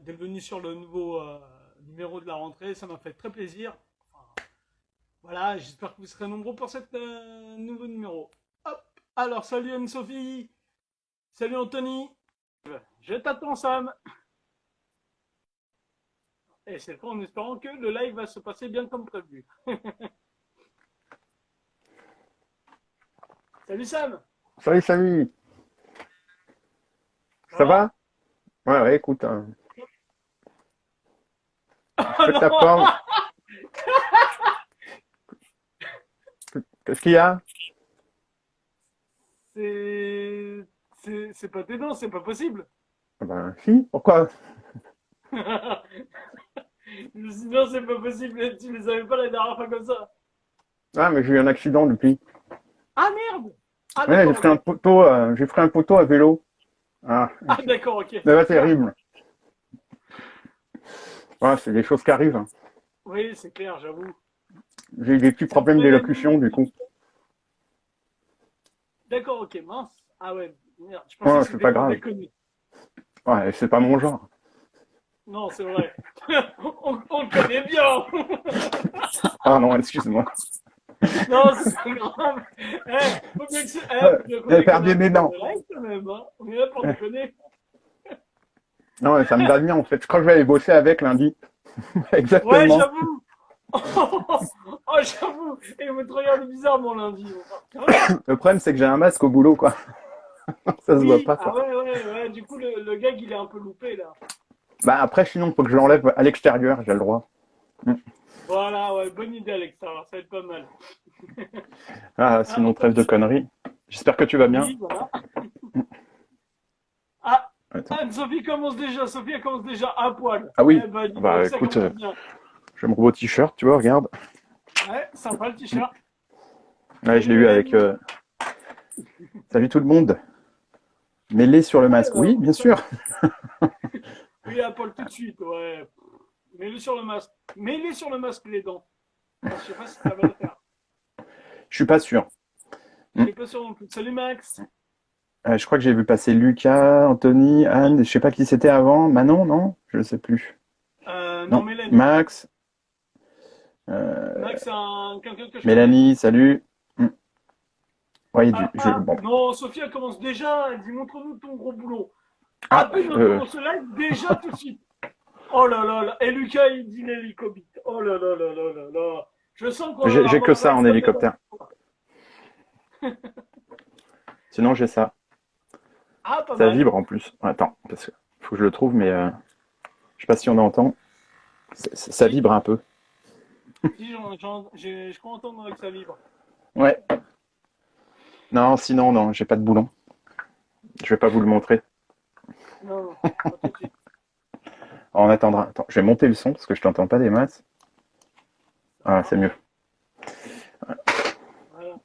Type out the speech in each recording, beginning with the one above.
D'être venu sur le nouveau numéro de la rentrée, ça m'a fait très plaisir. Enfin, voilà, j'espère que vous serez nombreux pour cet nouveau numéro. Hop, alors salut Anne-Sophie, salut Anthony, je t'attends Sam. Et c'est le cas en espérant que le live va se passer bien comme prévu. Salut Sam. Salut, salut. Ça Ça va? va? Ouais, ouais, écoute, je Oh peux non. t'apprendre. Qu'est-ce qu'il y a? C'est pas tes dents, c'est pas possible. Ah ben, si, pourquoi? Sinon, c'est pas possible. Tu les avais pas la dernière fois comme ça. Ah, mais j'ai eu un accident depuis. Ah merde. Ah Ouais, d'accord, ok. j'ai pris un poteau à vélo. Ah, Ah d'accord, ok. c'est pas Merde. terrible. Ouais, c'est des choses qui arrivent, hein. Oui, c'est clair, j'avoue. J'ai eu des petits C'est un problèmes bon événement. d'élocution, du coup. D'accord, ok, mince. Ah ouais, merde. Je pensais Ouais, que c'est c'était pas pour grave. déconner. Ouais, c'est pas mon genre. Non, c'est vrai. On le connaît bien. Ah non, excuse-moi. Non, c'est pas grave. Faut bien qu'on déconne Perdu un mes peu dans dents. le live quand même. Hein. On est là pour déconner. Non, mais ça me va bien, en fait. Je crois que je vais aller bosser avec lundi. Ouais, Exactement. j'avoue. Oh, j'avoue. Et vous te regardez bizarre mon lundi. On va faire, tiens. Le problème, c'est que j'ai un masque au boulot, quoi. Ça se voit Oui, pas, ah quoi. ouais, ouais, ouais. Du coup, le gag, il est un peu loupé là. Bah après, sinon, faut que je l'enlève à l'extérieur, j'ai le droit. Mm. Voilà, ouais, bonne idée, Alex. Ça va être pas mal. Ah, Ah, sinon, trêve hop, de conneries. J'espère que tu vas bien. oui, voilà. Ah, Attends. Anne-Sophie commence déjà. Sophie, elle commence déjà à poil. Ah Eh oui, ben, dis donc, bah ça écoute, commence bien. j'ai mon beau t-shirt, tu vois, regarde. Ouais, sympa le Mm. t-shirt. Ouais, je Salut l'ai eu avec... Mélanie. Salut tout le monde. Mêlé sur le masque. Oui, Alors, bien sûr. oui, à Paul tout de suite, ouais. Mets-le sur le masque. Mets-le sur le masque, les dents. Ah, je sais pas si ça va le faire. Je suis pas sûr. Je Mm. suis pas sûr non plus. Salut Max. Je crois que j'ai vu passer Lucas, Anthony, Anne, je sais pas qui c'était avant. Manon, non? Je sais plus. Non, Non, Mélanie. Max, euh, Max, c'est quelqu'un que je connais. Mélanie, salut. Mm. Ouais, Ah, ah, bon. non, Sophie, elle commence déjà. Elle dit montre-nous ton gros boulot. À Ah, peine on commence le live, déjà tout de suite. Oh là là là. Et Lucas, il dit l'hélicobite. Oh là là là là là là. Je sens qu'on va j'ai que avoir ça en Max Damiano. hélicoptère. Sinon, j'ai ça. Ah, pas Ça mal. vibre en plus. Attends, parce que faut que je le trouve, mais je sais pas si on entend. Ça Si, vibre un peu. si, je crois entendre que ça vibre. Ouais. Non, sinon, non, j'ai pas de boulon. Je vais pas vous le montrer. Non, non, pas tout de suite. On attendra. Attends, je vais monter le son parce que je t'entends pas des masses. Ça Ah, c'est marche. mieux. Voilà.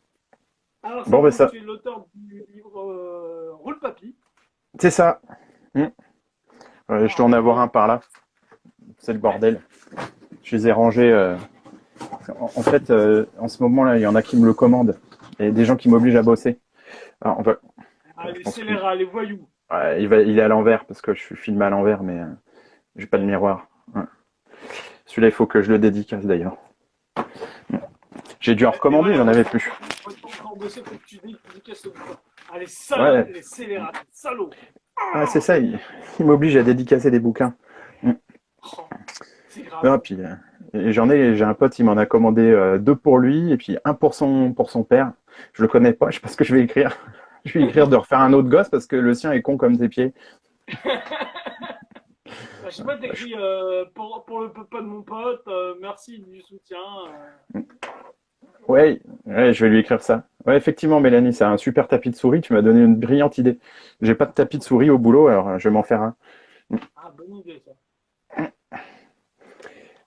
Alors, Bon, Sam, ben donc ça, tu es l'auteur du livre Roule Papy. c'est ça. Hmm. Ouais, je dois Alors, en dis avoir un donc. par là. C'est le Ouais. bordel. Je les ai rangés. En fait, en ce moment-là, il y en a qui me le commandent. Et des gens qui m'obligent à bosser. Alors, Ah, je les pense que scélérats, les voyous. il est à l'envers parce que je suis filmé à l'envers, mais j'ai pas de miroir. Ouais. Celui-là, il faut que je le dédicace d'ailleurs. J'ai dû en Ouais, et recommander, voilà, j'en moi, avais je plus. vais pas encore bosser pour que tu dédicaces ce bouquin. Ah, Ouais, les scélérats, les salauds. ouais, c'est Ah, ça. Il m'oblige à dédicacer des bouquins. Mm. oh, c'est grave. Non, puis et j'ai un pote, il m'en a commandé deux pour lui et puis un pour son père. Je le connais pas, je sais pas ce que je vais écrire. Je vais écrire de refaire un autre gosse parce que le sien est con comme ses pieds. Bah, je sais pas, t'écris pour le papa de mon pote, merci du soutien. Voilà. Ouais, ouais, je vais lui écrire ça. Ouais, effectivement, Mélanie, c'est un super tapis de souris. Tu m'as donné une brillante idée. J'ai pas de tapis de souris au boulot, alors je vais m'en faire un. Ah, bonne idée, ça.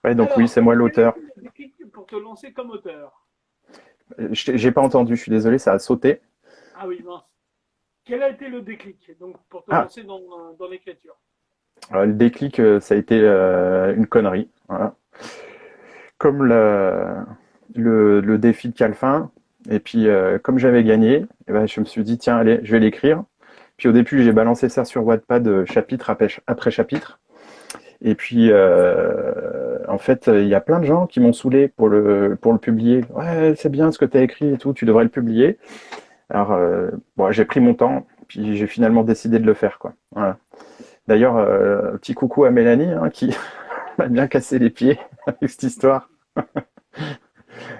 Ouais, donc oui, Alors, c'est moi quel est l'auteur. le déclic pour te lancer comme auteur? J'ai pas entendu, je suis désolé, ça a sauté. Ah oui, mince. Quel a été le déclic donc pour te Ah, lancer dans l'écriture? le déclic, ça a été une connerie. Voilà. Comme le défi de Calfin, et puis comme j'avais gagné, eh ben, je me suis dit, tiens, allez, je vais l'écrire. Puis au début, j'ai balancé ça sur Wattpad chapitre après chapitre. Et puis, en fait, il y a plein de gens qui m'ont saoulé pour le publier. Ouais, c'est bien ce que tu as écrit et tout, tu devrais le publier. Alors, bon, j'ai pris mon temps, puis j'ai finalement décidé de le faire, quoi. Voilà. D'ailleurs, petit coucou à Mélanie, hein, qui m'a bien cassé les pieds avec cette histoire.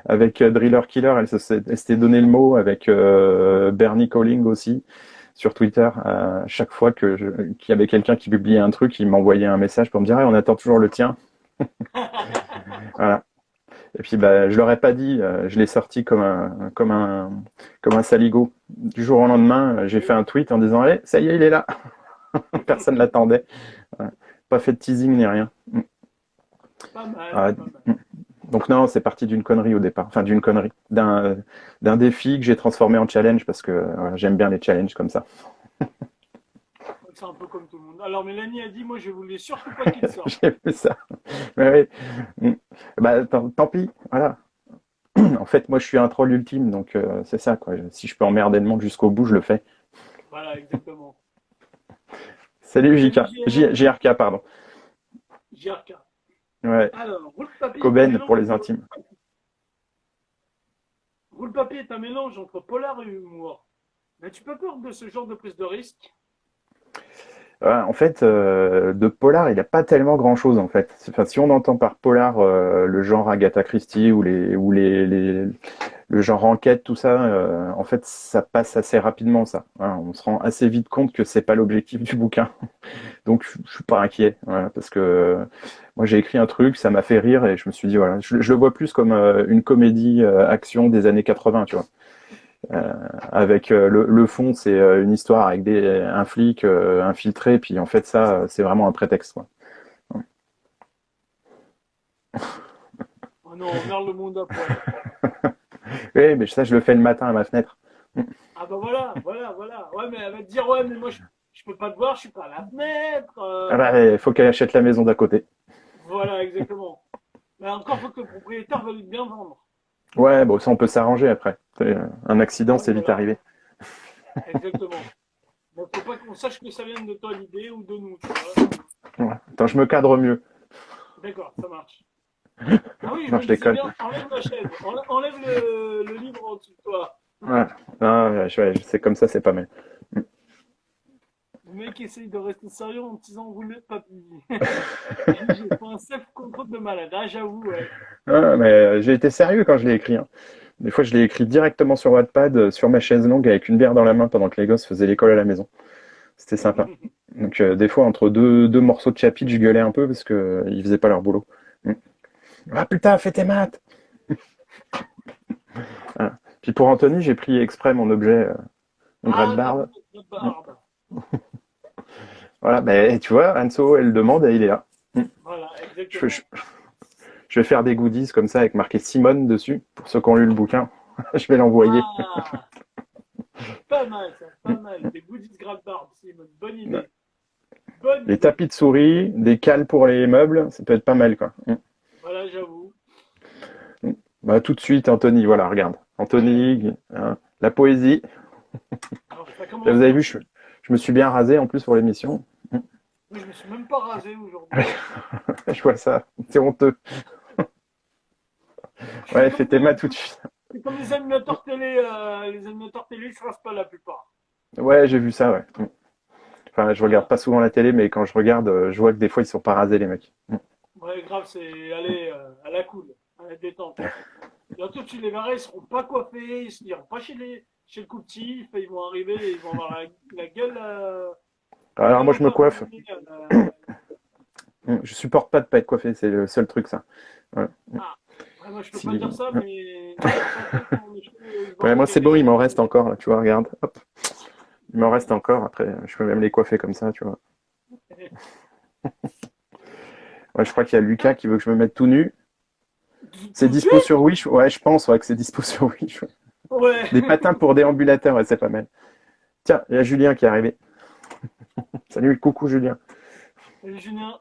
Avec Driller Killer, elle s'était donné le mot avec Bernie Calling aussi sur Twitter. Chaque fois qu'il y avait quelqu'un qui publiait un truc, il m'envoyait un message pour me dire ah, on attend toujours le tien. Voilà. Et puis bah, je leur ai pas dit, je l'ai sorti comme un saligo. Du jour au lendemain, j'ai fait un tweet en disant allez, ça y est, il est là. Personne l'attendait. Voilà. Pas fait de teasing ni rien. Pas mal, Ah, pas mal. donc non, c'est parti d'une connerie au départ. Enfin, d'une connerie. D'un défi que j'ai transformé en challenge parce que voilà, j'aime bien les challenges comme ça. C'est un peu comme tout le monde. Alors Mélanie a dit, moi je voulais surtout pas qu'il sorte. J'ai fait ça. Ouais, oui. Bah, tant pis, voilà. En fait, moi, je suis un troll ultime, donc c'est ça, quoi. Si je peux emmerder le monde jusqu'au bout, je le fais. Voilà, exactement. Salut Salut JK. JR, JRK, pardon. JRK. Ouais. Alors, roule papier est un Coben pour mélange les intimes. roule papier est un mélange entre polar et humour. N'as-tu pas peur de ce genre de prise de risque? En fait, de polar, il n'y a pas tellement grand-chose en fait. Enfin, si on entend par polar le genre Agatha Christie ou le genre enquête, tout ça, en fait, ça passe assez rapidement ça. Voilà, on se rend assez vite compte que c'est pas l'objectif du bouquin. Donc, je suis pas inquiet, voilà, parce que moi j'ai écrit un truc, ça m'a fait rire et je me suis dit voilà, je le vois plus comme une comédie action des années 80, tu vois. Avec le fond, c'est une histoire avec un flic infiltré, puis en fait ça, c'est vraiment un prétexte, quoi. Oh non, on merde le monde à poil. Oui, mais ça, je le fais le matin à ma fenêtre. Ah bah voilà, voilà, voilà. Ouais, mais elle va te dire, ouais, mais moi je peux pas te voir, je suis pas à la fenêtre. Ah bah, il faut qu'elle achète la maison d'à côté. Voilà, exactement. Mais encore faut que le propriétaire veuille bien vendre. Ouais, bon, ça, on peut s'arranger après. Un accident, Ouais, c'est vite voilà, arrivé. exactement. Donc faut pas qu'on sache que ça vienne de toi l'idée ou de nous, tu vois. Ouais. Attends, je me cadre mieux. D'accord, ça marche. Ah oui, je Non, me je disais déconne. bien, enlève la chaise, enlève le livre en dessous de toi. Ouais. Non, ouais, c'est comme ça, c'est pas mal. Le mec essaye de rester sérieux en disant roulette papy. J'ai fait un self-control de malade, ah j'avoue, ouais. Ah, mais j'ai été sérieux quand je l'ai écrit, hein. Des fois, je l'ai écrit directement sur Wattpad, sur ma chaise longue, avec une bière dans la main pendant que les gosses faisaient l'école à la maison. C'était sympa. Donc, des fois, entre deux morceaux de chapitre, je gueulais un peu parce que ils faisaient pas leur boulot. Mm. Ah putain, fais tes maths! Voilà. Puis pour Anthony, j'ai pris exprès mon objet, mon Ah, la grette-barbe. fameuse Mm. barbe. Voilà, ben tu vois, Anso, elle demande et il est là. Mm. Voilà, Je, exactement. je- je vais faire des goodies comme ça avec marqué Simone dessus pour ceux qui ont lu le bouquin. Je vais l'envoyer. Ah, pas mal ça, pas mal. Des goodies grave barbe, c'est une bonne idée. Bonne Les idée. tapis de souris, des cales pour les meubles, ça peut être pas mal, quoi. Mm. Voilà, j'avoue. Mm. Bah, tout de suite, Anthony, voilà, regarde. Anthony, hein, la poésie. Alors, ça Là, commence vous avez bien. vu, je me suis bien rasé en plus pour l'émission. Moi, je me suis même pas rasé aujourd'hui. Je vois ça, c'est honteux. Je fais Ouais, fais comme tes maths tout de suite. c'est comme les animateurs télé, ils se rasent pas la plupart. Ouais, j'ai vu ça, ouais. Mm. Enfin, je regarde Voilà. pas souvent la télé, mais quand je regarde, je vois que des fois, ils sont pas rasés, les mecs. Mm. Ouais, grave, c'est aller à la cool, à la détente. Bientôt, tu les verras, ils seront pas coiffés, ils iront pas chez le coutil, ils vont arriver, ils vont avoir la gueule, la Alors, gueule moi, un je peu me coiffe. abandonnée. Je supporte pas de pas être coiffé, c'est le seul truc, ça. Voilà. Ah, ouais, moi, je peux pas Si... dire ça, mais j'ai senti quand mes cheveux ils Ouais, vont moi, c'est bon, galérer. il m'en reste encore, là, tu vois, regarde. Hop. Il m'en reste encore, après, je peux même les coiffer comme ça, tu vois. Ouais, je crois qu'il y a Lucas qui veut que je me mette tout nu. C'est Tout de dispo suite? sur Wish? Ouais, je pense ouais, que c'est dispo sur Wish. Ouais. Ouais. Des patins pour déambulateurs, ouais, c'est pas mal. Tiens, il y a Julien qui est arrivé. Salut, coucou Julien. Salut Julien.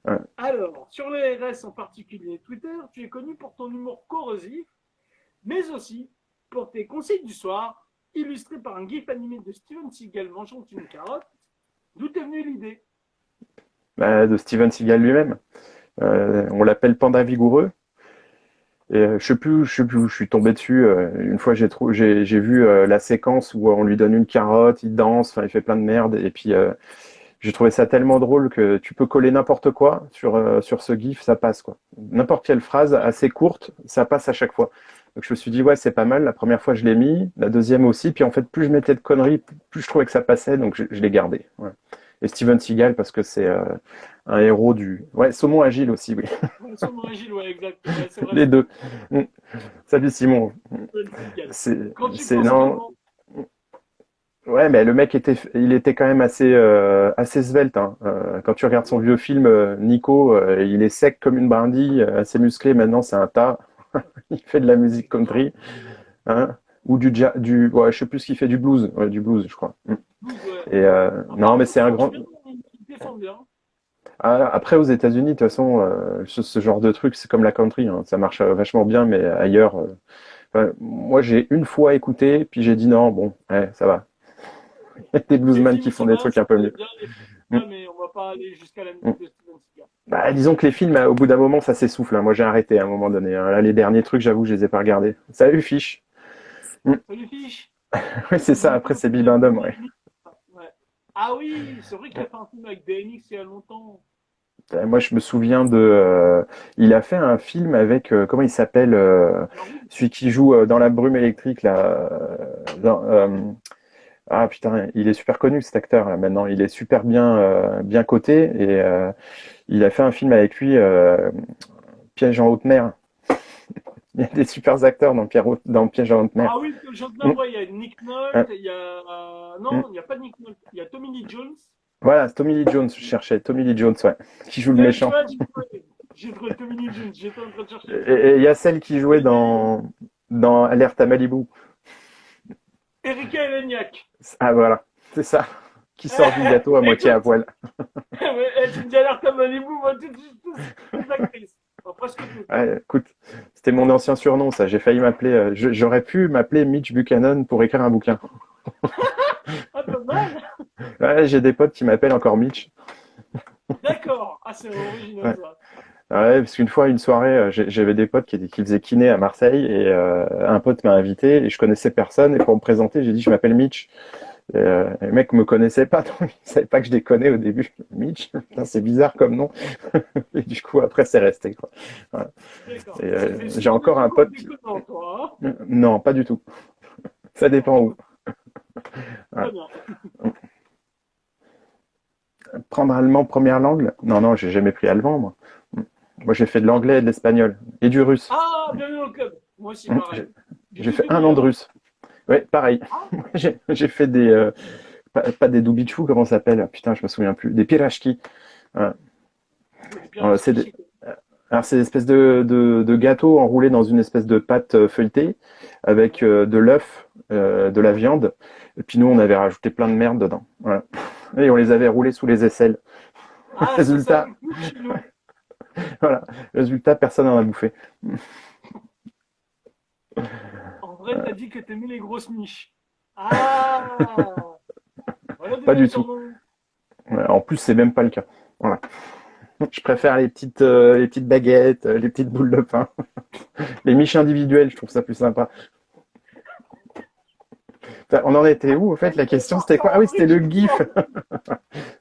Ouais. Alors, sur les RS en particulier Twitter, tu es connu pour ton humour corrosif, mais aussi pour tes conseils du soir, illustrés par un gif animé de Steven Seagal mangeant une carotte. D'où est venue l'idée? Bah, de Steven Seagal lui-même. On l'appelle Panda Vigoureux. Et je sais plus où je suis tombé dessus. Une fois, j'ai vu la séquence où on lui donne une carotte, il danse, enfin, il fait plein de merde. Et puis, j'ai trouvé ça tellement drôle que tu peux coller n'importe quoi sur ce gif, ça passe, quoi. N'importe quelle phrase assez courte, ça passe à chaque fois. Donc, je me suis dit, ouais, c'est pas mal. La première fois, je l'ai mis, la deuxième aussi. Puis, en fait, plus je mettais de conneries, plus je trouvais que ça passait. Donc, je l'ai gardé. Ouais. Et Steven Seagal, parce que c'est un héros du. Ouais, Saumon Agile aussi, oui. Ouais, son Gilles, ouais, exact. Ouais, c'est vrai, Les deux. Mm. Salut Simon. Steven Seagal. C'est, Quand tu c'est penses non. comment? Ouais, mais le mec il était quand même assez svelte. Hein. Quand tu regardes son vieux film, Nico, il est sec comme une brindille, assez musclé. Maintenant, c'est un tas. Il fait de la musique country, hein, ou ouais, je sais plus ce qu'il fait, du blues, ouais, du blues, je crois. Mm. 12, ouais. Et non, mais Apparemment, c'est ça un marche grand. bien, il défend bien. Ah, après, aux États-Unis, de toute façon, ce genre de truc, c'est comme la country, hein. Ça marche vachement bien, mais ailleurs. Enfin, moi, j'ai une fois écouté, puis j'ai dit non, bon, ouais, ça va. Il y a des Les bluesmen qui films, font ça des va, trucs ça un peu connaît mieux. bien les Mm, films, mais on va pas aller jusqu'à la mm. musique de Steven Seagal. Bah, disons que les films, au bout d'un moment, ça s'essouffle, hein. Moi, j'ai arrêté à un moment donné, hein. Là, les derniers trucs, j'avoue, je les ai pas regardés. Salut, Fiche. Mm. Salut Fiche. Oui, c'est ça. Après, c'est Bibendum, ouais. Ouais. Ah oui, c'est vrai qu'il a fait un film avec DMX il y a longtemps. Moi, je me souviens il a fait un film avec, comment il s'appelle, Alors oui, celui qui joue dans La Brume électrique, là. Ah putain, il est super connu cet acteur là maintenant. Il est super bien coté et il a fait un film avec lui, Piège en haute mer. Il y a des super acteurs dans Piège en haute mer. ah oui, Jean Mm, ouais, il y a Nick mm, Nolte, il y a... mm. Non, il n'y a pas Nick Nolte, il y a Tommy Lee Jones. Voilà, Tommy Lee Jones, je cherchais. Tommy Lee Jones, ouais. Qui joue le Tu méchant. vois, j'ai trouvé Tommy Lee Jones, j'étais en train de chercher le film. Et il y a celle qui jouait Et dans Alerte à Malibu. Erika Eleniak. Ah voilà, c'est ça. Qui sort du gâteau à moitié à Écoute, poil. tu me dis alerte à Malibu, moi, toutes les actrices. Enfin, presque toutes. Ouais, écoute, c'était mon ancien surnom, ça. J'ai failli m'appeler. J'aurais pu m'appeler Mitch Buchanan pour écrire un bouquin. Ah, pas mal. Ouais, j'ai des potes qui m'appellent encore Mitch. D'accord. Ah, c'est original Ouais. ça. Ouais, parce qu'une fois, une soirée, j'avais des potes qui faisaient kiné à Marseille et un pote m'a invité et je connaissais personne et pour me présenter, j'ai dit je m'appelle Mitch. Et le mec me connaissait pas, donc il savait pas que je déconnais au début. Mitch, putain, c'est bizarre comme nom. Et du coup, après, c'est resté, quoi. Voilà. D'accord. Et Tu fais j'ai souvent des encore un concours pote déconnants, toi, Non, pas du tout. Ça dépend où. hein. Très Voilà. bien. Prendre allemand première langue? Non, non, j'ai jamais pris allemand, moi. Moi, j'ai fait de l'anglais et de l'espagnol. Et du russe. Ah, bienvenue dans le club. Moi aussi, pareil. J'ai J'ai j'ai tout fait un an de doublé, hein. russe. Ouais, pareil. Ah, J'ai fait pas des doubichou, comment ça s'appelle? Putain, je me souviens plus. Des pirachki. Voilà. des pirachki, C'est c'est quoi? alors, c'est des espèces de gâteaux enroulés dans une espèce de pâte feuilletée avec de l'œuf, de la viande. Et puis nous, on avait rajouté plein de merde dedans. Voilà. Et on les avait roulés sous les aisselles. Ah, c'est ça Résultat, le coup chez nous. voilà. Résultat, personne n'en a bouffé. En vrai, t'as dit que t'aimais les grosses miches. Ah, voilà d'où Pas vient le du tout. surnom. Voilà. En plus, c'est même pas le cas. Voilà. Je préfère les petites baguettes, les petites boules de pain. Les miches individuelles, je trouve ça plus sympa. Enfin, on en était où, au fait? La question, c'était quoi? Ah oui, c'était le GIF.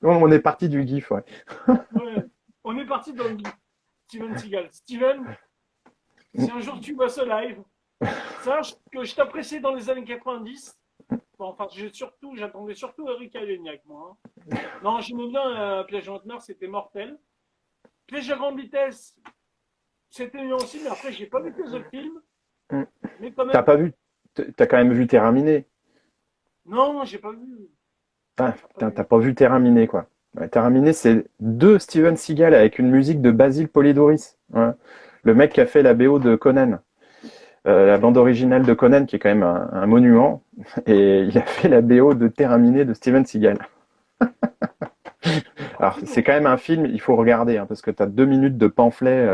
On est parti du GIF, ouais. Ouais. On est parti dans le gif. Steven Seagal. Steven, si un jour tu vois ce live, sache que je t'appréciais dans les années 90. Bon, enfin, j'attendais surtout Eric Aleniak, moi, hein. Non, j'aimais bien Piège en haute mer, c'était mortel. Piège à grande vitesse, c'était bien aussi, mais après, j'ai pas vu que le film. Mais quand T'as même, pas vu? T'as quand même vu Terminé. non, j'ai pas vu. Ah, J'ai pas putain, vu. t'as pas vu Terminé, quoi. Ouais, Terminé, c'est deux Steven Seagal avec une musique de Basile Polidoris. Ouais. Le mec qui a fait la BO de Conan, la bande originale de Conan, qui est quand même un monument, et il a fait la BO de Terminé de Steven Seagal. Ah Alors, oui, c'est quand même un film, il faut regarder, hein, parce que tu as 2 minutes de pamphlet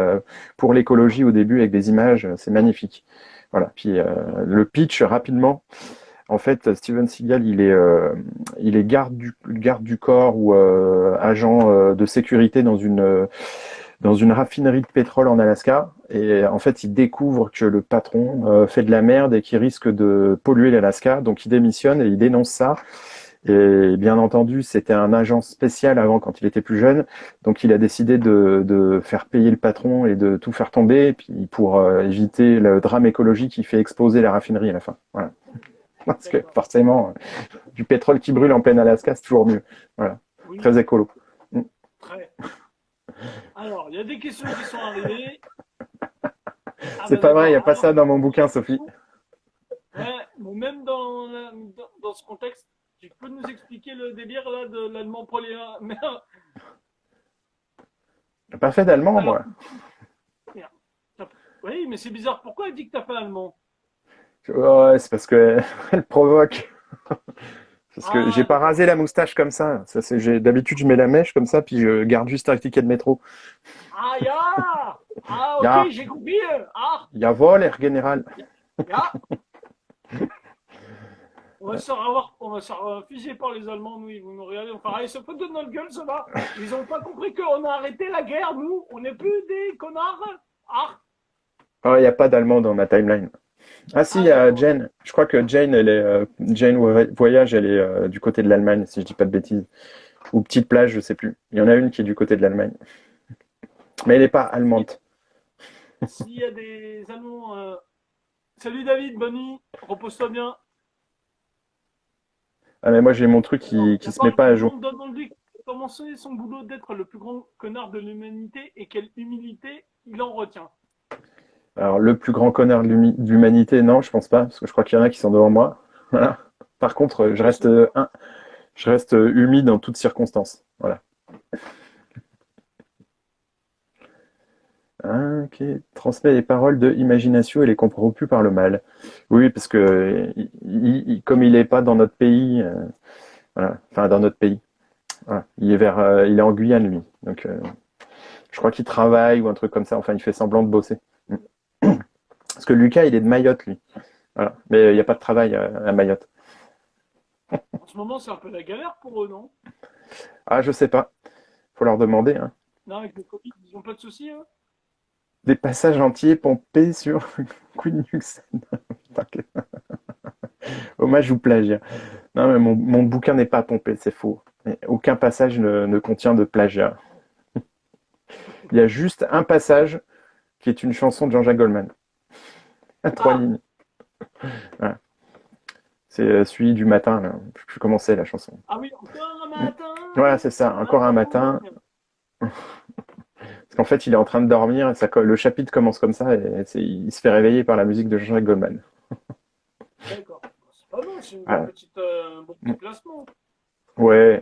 pour l'écologie au début avec des images, c'est magnifique. Voilà. Puis le pitch rapidement. En fait, Steven Seagal, il est garde du corps ou agent de sécurité dans une raffinerie de pétrole en Alaska. Et en fait, il découvre que le patron fait de la merde et qu'il risque de polluer l'Alaska. Donc, il démissionne et il dénonce ça. Et bien entendu, c'était un agent spécial avant quand il était plus jeune. Donc, il a décidé de faire payer le patron et de tout faire tomber, et puis pour éviter le drame écologique qui fait exploser la raffinerie à la fin. Voilà. Parce que d'accord. forcément, du pétrole qui brûle en pleine Alaska, c'est toujours mieux. Voilà. Oui, Très écolo. très. Alors, il y a des questions qui sont arrivées. Ah C'est ben pas vrai, il n'y a d'accord. pas Alors, ça dans mon bouquin, Sophie. ouais, mais même dans ce contexte, tu peux nous expliquer le délire là de l'allemand polyamère? J'ai pas fait d'allemand, Alors, moi. merde. Oui, mais c'est bizarre. Pourquoi elle dit que t'as fait allemand? Ouais, c'est parce que elle provoque. Parce que j'ai Ah, pas d'accord. rasé la moustache comme ça. D'habitude, je mets la mèche comme ça, puis je garde juste un ticket de métro. Ah, ya! Ah, ok, Ja, j'ai compris. Ah, jawohl, Herr Général. ya! On va se faire figer par les Allemands, nous, ils vont nous regarder, on va faire, ah, ils se foutent de notre gueule, ceux-là. Ils ont pas compris qu'on a arrêté la guerre, nous. On n'est plus des connards. Ah, Oh, il n'y a pas d'allemand dans ma timeline. Ah si, il ah y a d'accord. Jane. Je crois que Jane, Jane Voyage, elle est du côté de l'Allemagne, si je dis pas de bêtises. Ou Petite Plage, je sais plus. Il y en a une qui est du côté de l'Allemagne. Mais elle n'est pas S'il allemande. s'il y a des Allemands. Salut David, Bonnie, repose-toi bien. Ah mais moi j'ai mon truc Alors, qui il y a se met pas pas à jour. Don Donald qui a commencé son boulot d'être le plus grand connard de l'humanité et quelle humilité il en retient. Alors le plus grand connard de l'humanité, non, je pense pas, parce que je crois qu'il y en a qui sont devant moi. Voilà. Par contre, je Ouais, reste, je reste humide en toutes circonstances. Voilà. Ah, ok. Transmet les paroles de Imagination et les corrompus par le mal. Oui, parce que comme il est pas dans notre pays, voilà. Enfin dans notre pays, voilà. Il est en Guyane lui. Donc je crois qu'il travaille ou un truc comme ça. Enfin, il fait semblant de bosser. Parce que Lucas, il est de Mayotte lui. Voilà. Mais il n'y a pas de travail à Mayotte. En ce moment, c'est un peu la galère pour eux, non? Ah, je sais pas. Faut leur demander, hein. Non, avec le Covid, ils ont pas de soucis, eux? Des passages entiers pompés sur Queen Nixon. Hommage ou plagiat. Non, mais mon bouquin n'est pas pompé, c'est faux. Et aucun passage ne contient de plagiat. Il y a juste un passage qui est une chanson de Jean-Jacques Goldman. À trois Ah! lignes. Voilà. C'est celui du matin, là. Je sais plus comment c'est la chanson. Ah oui, encore un matin, Voilà, c'est ça. à la Encore un matin. campagne. Parce qu'en fait, il est en train de dormir et le chapitre commence comme ça et il se fait réveiller par la musique de Jean-Jacques Goldman. D'accord. C'est pas mal, c'est une Voilà. un bon petit placement. Ouais.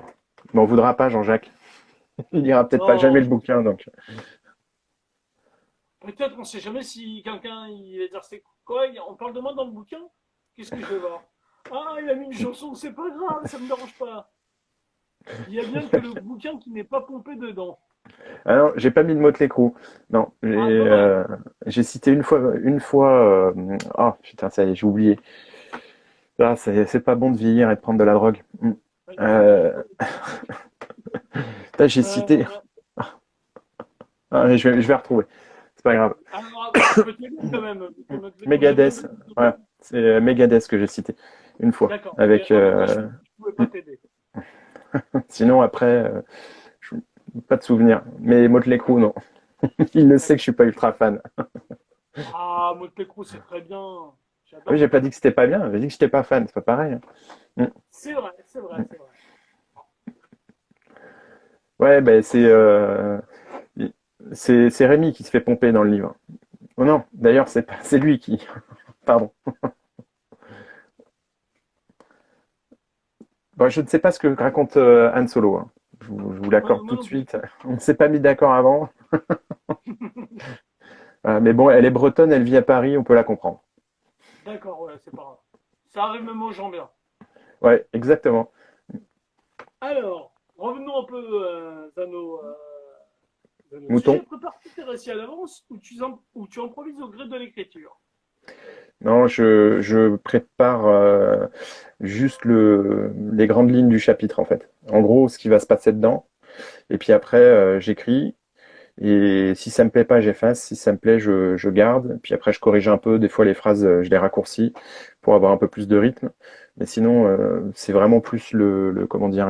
Mais on voudra pas, Jean-Jacques. Il lira peut-être pas jamais Non, le bouquin, donc. peut-être, on sait jamais si quelqu'un, il va dire c'est quoi, on parle de moi dans le bouquin? Qu'est-ce que je vais voir? Ah, il a mis une chanson, c'est pas grave, ça me dérange pas. Il y a bien que le bouquin qui n'est pas pompé dedans. Ah non, j'ai pas mis de Motley Crue. Non, Ah, dommage. j'ai cité une fois. Ah putain, ça y est, j'ai oublié. Ah, c'est pas bon de vieillir et de prendre de la drogue. Ouais, Euh, Là, j'ai cité. euh, Ah, mais je vais retrouver. C'est pas grave. alors, je peux t'aider quand même. J'ai bien Megadeth. vu que Voilà, c'est Megadeth que j'ai cité une fois. d'accord. Mais Avec. en tout cas, je ne pouvais pas t'aider. Sinon après, je- pas de souvenir. Mais Motley Crue, non. Il le sait que je D'accord. suis pas ultra fan. Ah, Motley Crue, c'est très bien. Ah oui, J'adore j'ai pas Motley dit que Crue. c'était pas bien. J'ai dit que j'étais pas fan. C'est pas pareil, hein. C'est vrai, c'est vrai, c'est vrai. Ouais, ben c'est Rémi qui se fait pomper dans le livre. Oh non, d'ailleurs, c'est lui qui. Pardon. Bon, je ne sais pas ce que raconte Han Solo, hein. Je vous Moi, l'accorde moi tout de non plus. suite. On ne s'est pas mis d'accord avant. Mais bon, elle est bretonne, elle vit à Paris, on peut la comprendre. D'accord, ouais, c'est pas grave. Ça arrive même aux gens bien. Ouais, exactement. Alors, revenons un peu à nos Mouton. sujets. Prépare-tu tes récits à l'avance ou tu improvises au gré de l'écriture? Non, je prépare juste les grandes lignes du chapitre, en fait. En gros, ce qui va se passer dedans. Et puis après, j'écris. Et si ça me plaît pas, j'efface. Si ça me plaît, je garde. Puis après, je corrige un peu. Des fois, les phrases, je les raccourcis pour avoir un peu plus de rythme. Mais sinon, c'est vraiment plus comment dire,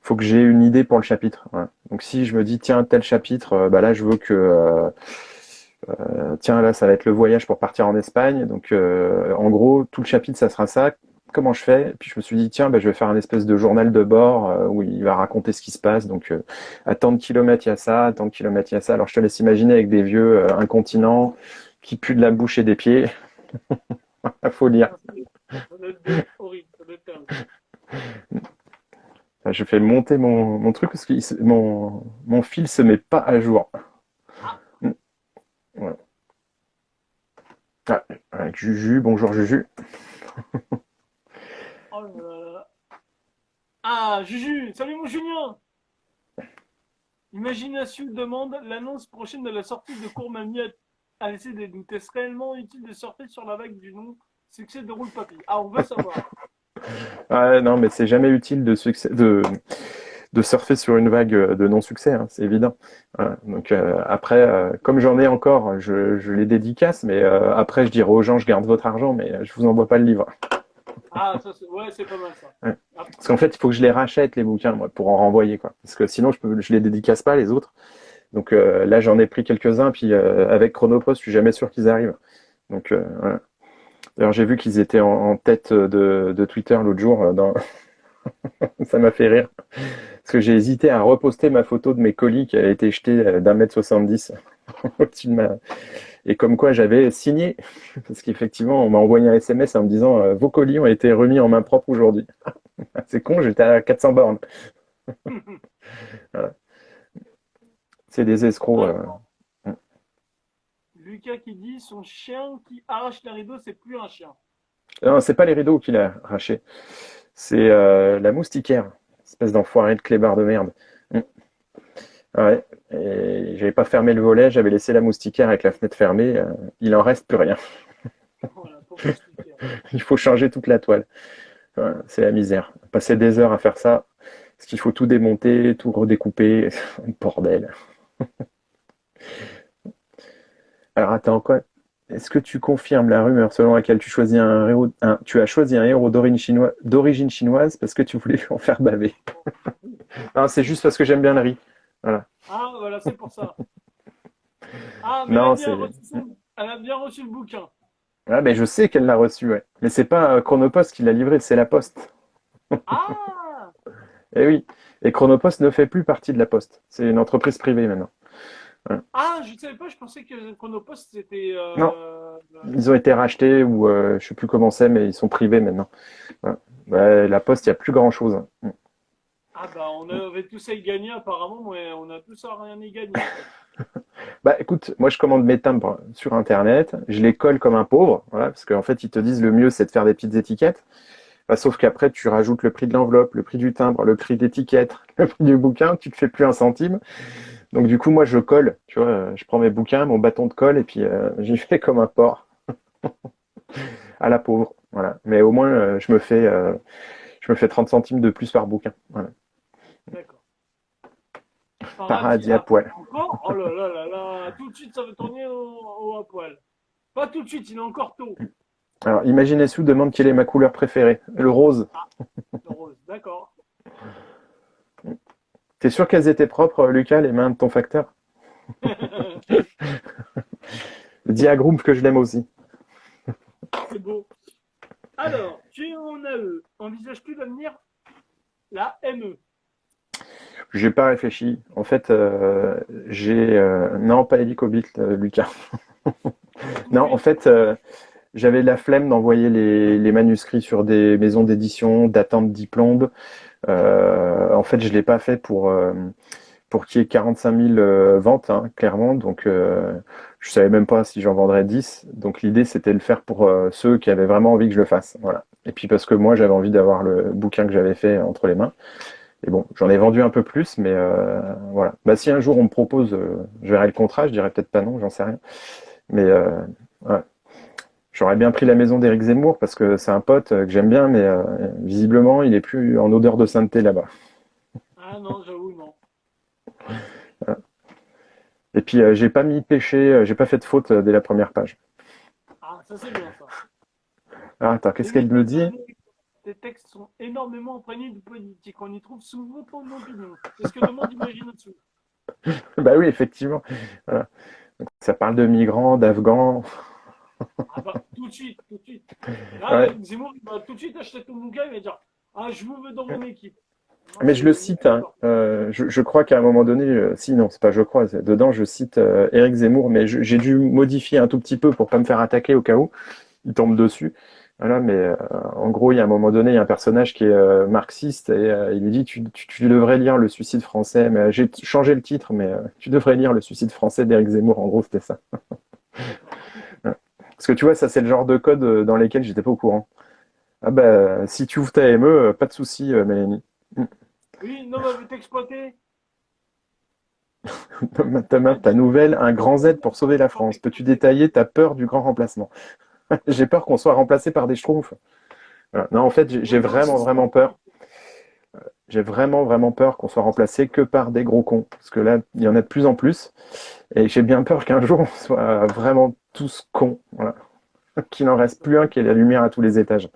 faut que j'ai une idée pour le chapitre. Voilà. Donc si je me dis, tiens, tel chapitre, bah là, je veux que, tiens, là, ça va être le voyage pour partir en Espagne. Donc, en gros, tout le chapitre, ça sera ça. Comment je fais? Puis je me suis dit, tiens, bah, je vais faire un espèce de journal de bord où il va raconter ce qui se passe. Donc, à tant de kilomètres, il y a ça, à tant de kilomètres, il y a ça. Alors, je te laisse imaginer avec des vieux incontinents qui puent de la bouche et des pieds. Il faut lire. Ah, ça doit être horrible, ça doit être terrible. Enfin, je fais monter mon truc parce que mon fil se met pas à jour. Ah, Voilà. Ah, avec Juju, bonjour Juju. oh là là là. Ah, Juju, salut mon Julien! Imagination demande l'annonce prochaine de la sortie de Courmamy a laissé des doutes. Est-ce réellement utile de surfer sur la vague du nom succès de Roule Papy? Ah, on veut savoir. Ah, non, mais c'est jamais utile de surfer sur une vague de non-succès, hein, c'est évident. Voilà. Donc après, comme j'en ai encore, je les dédicace, mais après je dirai aux gens, je garde votre argent, mais je vous envoie pas le livre. Ah, ça, ouais, c'est pas mal ça. Ouais. Ah, Parce qu'en fait, il faut que je les rachète les bouquins, moi, pour en renvoyer, quoi. Parce que sinon, je les dédicace pas les autres. Donc là, j'en ai pris quelques-uns, puis avec Chronopost, je suis jamais sûr qu'ils arrivent. Donc voilà. D'ailleurs, j'ai vu qu'ils étaient en tête de Twitter l'autre jour. Ça m'a fait rire. Parce que j'ai hésité à reposter ma photo de mes colis qui a été jetée d'1,70 m au-dessus de ma. Et comme quoi j'avais signé. Parce qu'effectivement, on m'a envoyé un SMS en me disant vos colis ont été remis en main propre aujourd'hui. C'est con, j'étais à 400 bornes. Voilà. C'est des escrocs. alors, Lucas qui dit son chien qui arrache les rideaux, c'est plus un chien. Non, c'est pas les rideaux qu'il a arraché. C'est la moustiquaire. Espèce d'enfoiré de clébard de merde. Mm. Ouais. Et j'avais pas fermé le volet, j'avais laissé la moustiquaire avec la fenêtre fermée. Il en reste plus rien. Voilà, pauvre moustiquaire. Il faut changer toute la toile. Voilà, c'est la misère. Passer des heures à faire ça, parce qu'il faut tout démonter, tout redécouper. Bordel. Alors attends, quoi? Est-ce que tu confirmes la rumeur selon laquelle tu as choisi un héros d'origine chinoise parce que tu voulais en faire baver? Non, c'est juste parce que j'aime bien le riz. Voilà. Ah, voilà, c'est pour ça. Ah, mais Non, c'est. elle a bien reçu le bouquin. Ah, ben je sais qu'elle l'a reçu, ouais. Mais c'est pas Chronopost qui l'a livré, c'est la Poste. Ah! Eh oui. Et Chronopost ne fait plus partie de la Poste. C'est une entreprise privée maintenant. Voilà. Ah, je ne savais pas, je pensais que Chronopost c'était. Non, ils ont été rachetés ou je sais plus comment c'est, mais ils sont privés maintenant. Voilà. Ouais, la Poste, il n'y a plus grand-chose. Ah, bah, on avait tous à y gagner apparemment, mais on a tous à rien y gagner en fait. Bah écoute, moi je commande mes timbres sur internet, je les colle comme un pauvre, voilà, parce qu'en fait ils te disent le mieux c'est de faire des petites étiquettes. Bah, sauf qu'après tu rajoutes le prix de l'enveloppe, le prix du timbre, le prix d'étiquette, le prix du bouquin, tu te fais plus un centime. Donc du coup moi je colle, tu vois, je prends mes bouquins, mon bâton de colle et puis j'y fais comme un porc à la pauvre, voilà. Mais au moins je me fais 30 centimes de plus par bouquin, voilà. D'accord. Paradis. Paradis à Ah, poil. encore? Oh là là là là, tout de suite ça va tourner au à poil. Pas tout de suite, il est encore tôt. Alors Imaginez-vous demande quelle est ma couleur préférée, le rose. Ah, le rose, d'accord. T'es sûr qu'elles étaient propres, Lucas, les mains de ton facteur? Dis à Groom que je l'aime aussi. C'est beau. Alors, tu es en AE. Envisages-tu d'avenir la ME? J'ai pas réfléchi. En fait, non, pas Helicobilt, Lucas. Non, en fait, j'avais la flemme d'envoyer les manuscrits sur des maisons d'édition, d'attente diplôme. En fait, je l'ai pas fait pour qu'il y ait 45 000 ventes, hein, clairement. Donc, Je savais même pas si j'en vendrais 10. Donc l'idée, c'était de le faire pour ceux qui avaient vraiment envie que je le fasse. Voilà. Et puis parce que moi, j'avais envie d'avoir le bouquin que j'avais fait entre les mains. Et bon, j'en ai vendu un peu plus, mais voilà. Bah, si un jour on me propose, je verrai le contrat, je dirais peut-être pas non, j'en sais rien. Mais ouais. J'aurais bien pris la maison d'Éric Zemmour parce que c'est un pote que j'aime bien, mais visiblement, il est plus en odeur de sainteté là-bas. Ah non, j'avoue, non. Voilà. Et puis, j'ai pas mis péché, j'ai pas fait de faute dès la première page. Ah, ça c'est bien ça. Ah, attends, qu'est-ce qu'elle me Limite, dit? tes textes sont énormément imprégnés de politique. On y trouve souvent ton opinion. C'est ce que le monde imagine au-dessous. Bah oui, effectivement. Voilà. Donc, ça parle de migrants, d'Afghans. Ah bah, tout de suite, tout de suite. Là, Ouais. Zemmour, il va tout de suite acheter ton bouquin, il va dire, ah, je vous veux dans mon équipe. Moi, Mais je le c'est cite, nickel, hein. alors. Je crois qu'à un moment donné, si non, c'est pas je crois, dedans je cite Éric Zemmour, mais j'ai dû modifier un tout petit peu pour pas me faire attaquer au cas où il tombe dessus. Voilà, mais en gros, il y a un moment donné, il y a un personnage qui est marxiste et il lui dit tu devrais lire Le Suicide français. Mais j'ai changé le titre, mais tu devrais lire Le Suicide français d'Éric Zemmour. En gros, c'était ça. Voilà. Parce que tu vois, ça c'est le genre de code dans lesquels j'étais pas au courant. Ah bah, si tu ouvres ta ME, pas de souci, Mélanie. Oui, non, mais veut t'exploiter. Ta nouvelle, un grand Z pour sauver la France. Peux-tu détailler ta peur du grand remplacement? J'ai peur qu'on soit remplacé par des schtroumpfs. Voilà. Non, en fait, j'ai Oui, non, vraiment, c'est ça. vraiment peur. J'ai vraiment, vraiment peur qu'on soit remplacé que par des gros cons. Parce que là, il y en a de plus en plus. Et j'ai bien peur qu'un jour, on soit vraiment tous cons. Voilà. Qu'il n'en reste plus un qui ait la lumière à tous les étages.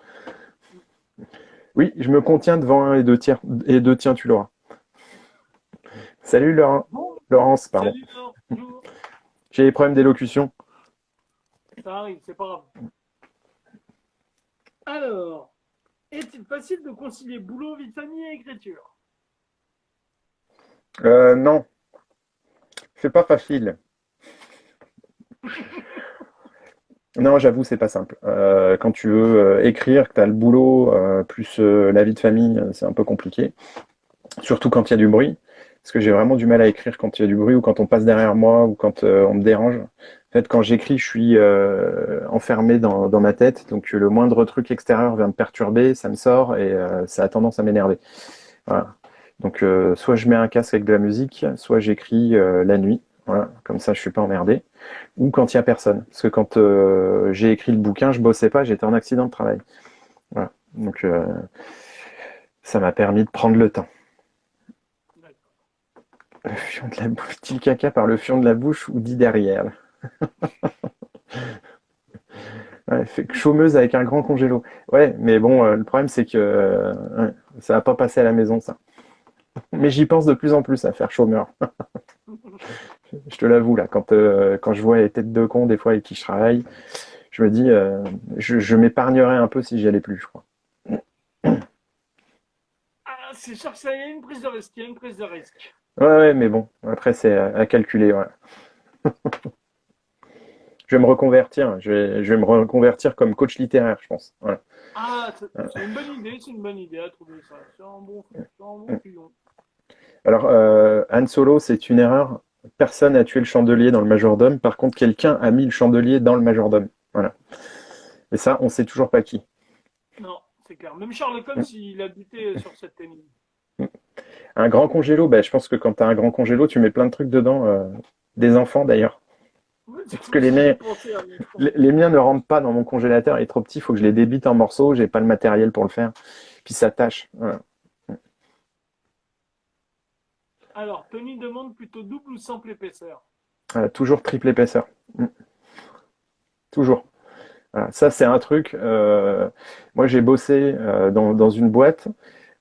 Oui, je me contiens devant un et deux tiens, tu l'auras. Salut Laurent. Bon, Laurence, pardon. salut, alors, bonjour. J'ai des problèmes d'élocution. Ça arrive, c'est pas grave. Alors, est-il facile de concilier boulot, vie de famille et écriture? Non, c'est pas facile. Non, j'avoue, c'est pas simple. Quand tu veux écrire, que tu as le boulot, plus la vie de famille, c'est un peu compliqué. Surtout quand il y a du bruit. Parce que j'ai vraiment du mal à écrire quand il y a du bruit ou quand on passe derrière moi ou quand on me dérange. En fait, quand j'écris, je suis enfermé dans ma tête. Donc le moindre truc extérieur vient me perturber, ça me sort et ça a tendance à m'énerver. Voilà. Donc soit je mets un casque avec de la musique, soit j'écris la nuit. Voilà, comme ça je suis pas emmerdé. Ou quand il y a personne. Parce que quand j'ai écrit le bouquin, je bossais pas, j'étais en accident de travail. Voilà. Donc ça m'a permis de prendre le temps. D'accord. Le fion de la bouche, dit le caca par le fion de la bouche ou dit derrière. Ouais, fait que chômeuse avec un grand congélo. Ouais, mais bon, le problème c'est que ouais, ça va pas passer à la maison ça. Mais j'y pense de plus en plus à faire chômeur. Je te l'avoue là, quand je vois les têtes de cons des fois avec qui je travaille, je me dis, je m'épargnerais un peu si j'y allais plus, je crois. Ah, c'est sûr que ça y a une prise de risque. Il y a une prise de risque. Ouais, ouais, mais bon, après c'est à calculer. Voilà. Je vais me reconvertir. Je vais me reconvertir comme coach littéraire, je pense. Voilà. Ah, c'est une bonne idée, c'est une bonne idée à trouver ça. C'est un bon filon. Alors, Han Solo, c'est une erreur. Personne n'a tué le chandelier dans le majordome. Par contre, quelqu'un a mis le chandelier dans le majordome. Voilà. Et ça, on sait toujours pas qui. Non, c'est clair. Même Sherlock Holmes, il a buté sur cette énigme. Un grand congélo, bah, je pense que quand tu as un grand congélo, tu mets plein de trucs dedans. Des enfants d'ailleurs. Oui, Parce que j'y ai pensé à l'instant. les miens ne rentrent pas dans mon congélateur. Il est trop petit. Il faut que je les débite en morceaux. J'ai pas le matériel pour le faire. Puis ça tâche. Voilà. Alors, Tony demande plutôt double ou simple épaisseur. Toujours triple épaisseur. Toujours. Voilà. Ça, c'est un truc. Moi, j'ai bossé dans une boîte.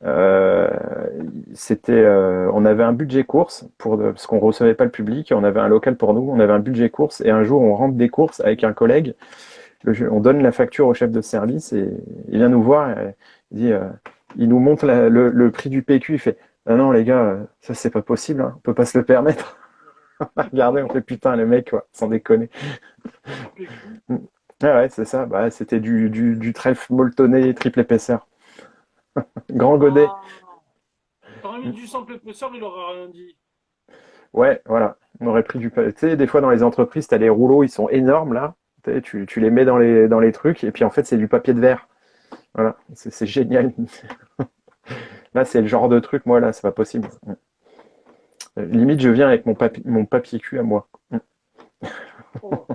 Euh, on avait un budget course parce qu'on recevait pas le public. On avait un local pour nous. On avait un budget course et un jour, on rentre des courses avec un collègue. On donne la facture au chef de service et il vient nous voir. Et il nous montre le prix du PQ. Il fait ah non les gars, ça c'est pas possible. Hein, on peut pas se le permettre. Regardez, on fait putain les mecs quoi, sans déconner. Ah ouais, c'est ça. Bah, c'était du trèfle molletonné triple épaisseur. Grand godet. Ah, t'aurais mis du simple épaisseur, il aurait rien dit. Ouais, voilà. On aurait pris du papier. Tu sais, des fois dans les entreprises, tu as les rouleaux, ils sont énormes là. Tu sais, tu les mets dans les trucs, et puis en fait, c'est du papier de verre. Voilà, c'est génial. Là, c'est le genre de truc, moi, là, c'est pas possible. Limite, je viens avec mon papier cul à moi. Oh,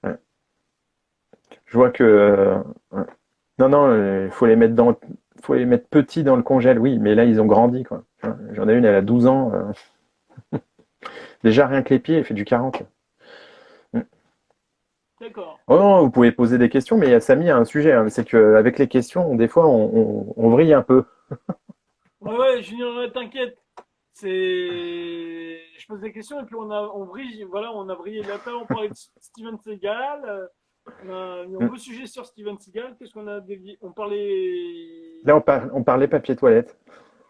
Ouais. Je vois que. Ouais. Non, non, faut les mettre petits dans le congèle, oui, mais là, ils ont grandi, quoi. J'en ai une, elle a 12 ans. Déjà, rien que les pieds, elle fait du 40. d'accord. Oh non, vous pouvez poser des questions, mais Samy a un sujet, hein, c'est qu'avec les questions, des fois, on vrille un peu. Ouais, ouais, Junior, t'inquiète. Je pose des questions et puis on brille, voilà, on a brillé. Là, on parlait de Steven Seagal. On a mis un Mm. beau sujet sur Steven Seagal. Qu'est-ce qu'on a dévié? On parlait. Là, on parlait papier toilette.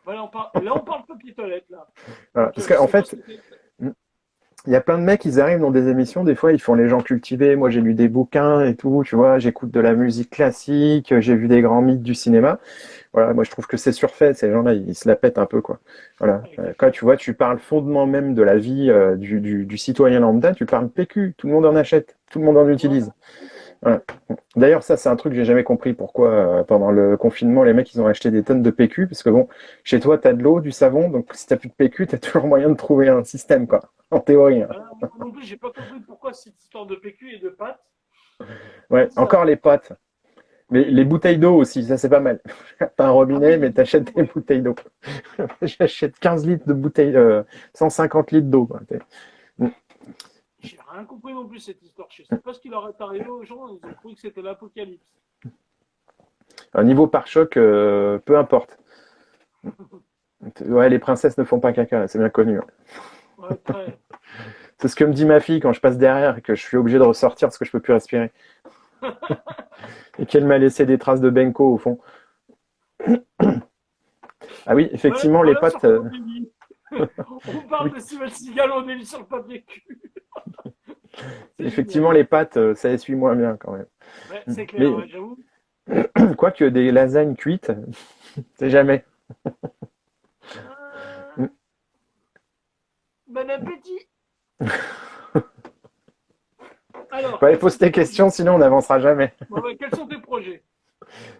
Voilà, là, on parle papier toilette, là. Voilà. Donc, Parce je qu'en sais pas ce fait, que c'est. mm, il y a plein de mecs, ils arrivent dans des émissions, des fois, ils font les gens cultivés. Moi, j'ai lu des bouquins et tout, tu vois, j'écoute de la musique classique, j'ai vu des grands mythes du cinéma. Voilà, moi, je trouve que c'est surfait. Ces gens-là, ils se la pètent un peu, quoi. Voilà. Quand tu vois, tu parles fondement même de la vie du citoyen lambda, tu parles PQ. Tout le monde en achète, tout le monde en Voilà. utilise. Voilà. D'ailleurs, ça, c'est un truc que j'ai jamais compris. Pourquoi, pendant le confinement, les mecs, ils ont acheté des tonnes de PQ. Parce que bon, chez toi, t'as de l'eau, du savon. Donc, si t'as plus de PQ, t'as toujours moyen de trouver un système, quoi. En théorie, hein. Voilà, moi non plus, j'ai pas compris pourquoi cette histoire de PQ et de pâtes. Ouais, Ça. encore les potes. Mais les bouteilles d'eau aussi, ça, c'est pas mal. T'as un Ah robinet, oui, mais du coup, t'achètes des ouais. bouteilles d'eau. J'achète 15 litres de bouteilles, 150 litres d'eau, quoi. J'ai rien compris non plus cette histoire. Je sais pas ce qui leur est arrivé aux gens. Ils ont cru que c'était l'apocalypse. Un niveau pare-choc, peu importe. Ouais, les princesses ne font pas caca, c'est bien connu, hein. Ouais, très. C'est ce que me dit ma fille quand je passe derrière et que je suis obligé de ressortir parce que je peux plus respirer. Et qu'elle m'a laissé des traces de Benko au fond. Ah oui, Voilà, effectivement, les voilà sur pattes. quoi on est mis. On parle Oui, de Steven Seagal, on est mis sur le papier cul. C'est effectivement, génial. les pattes, ça essuie moins bien quand même. Ouais, c'est clair, Mais ouais, j'avoue. quoique des lasagnes cuites, c'est jamais. Euh, Bon appétit. Alors, Allez, quels sont pose tes tes questions, projets? sinon on n'avancera jamais. Ouais, ouais, quels sont tes projets?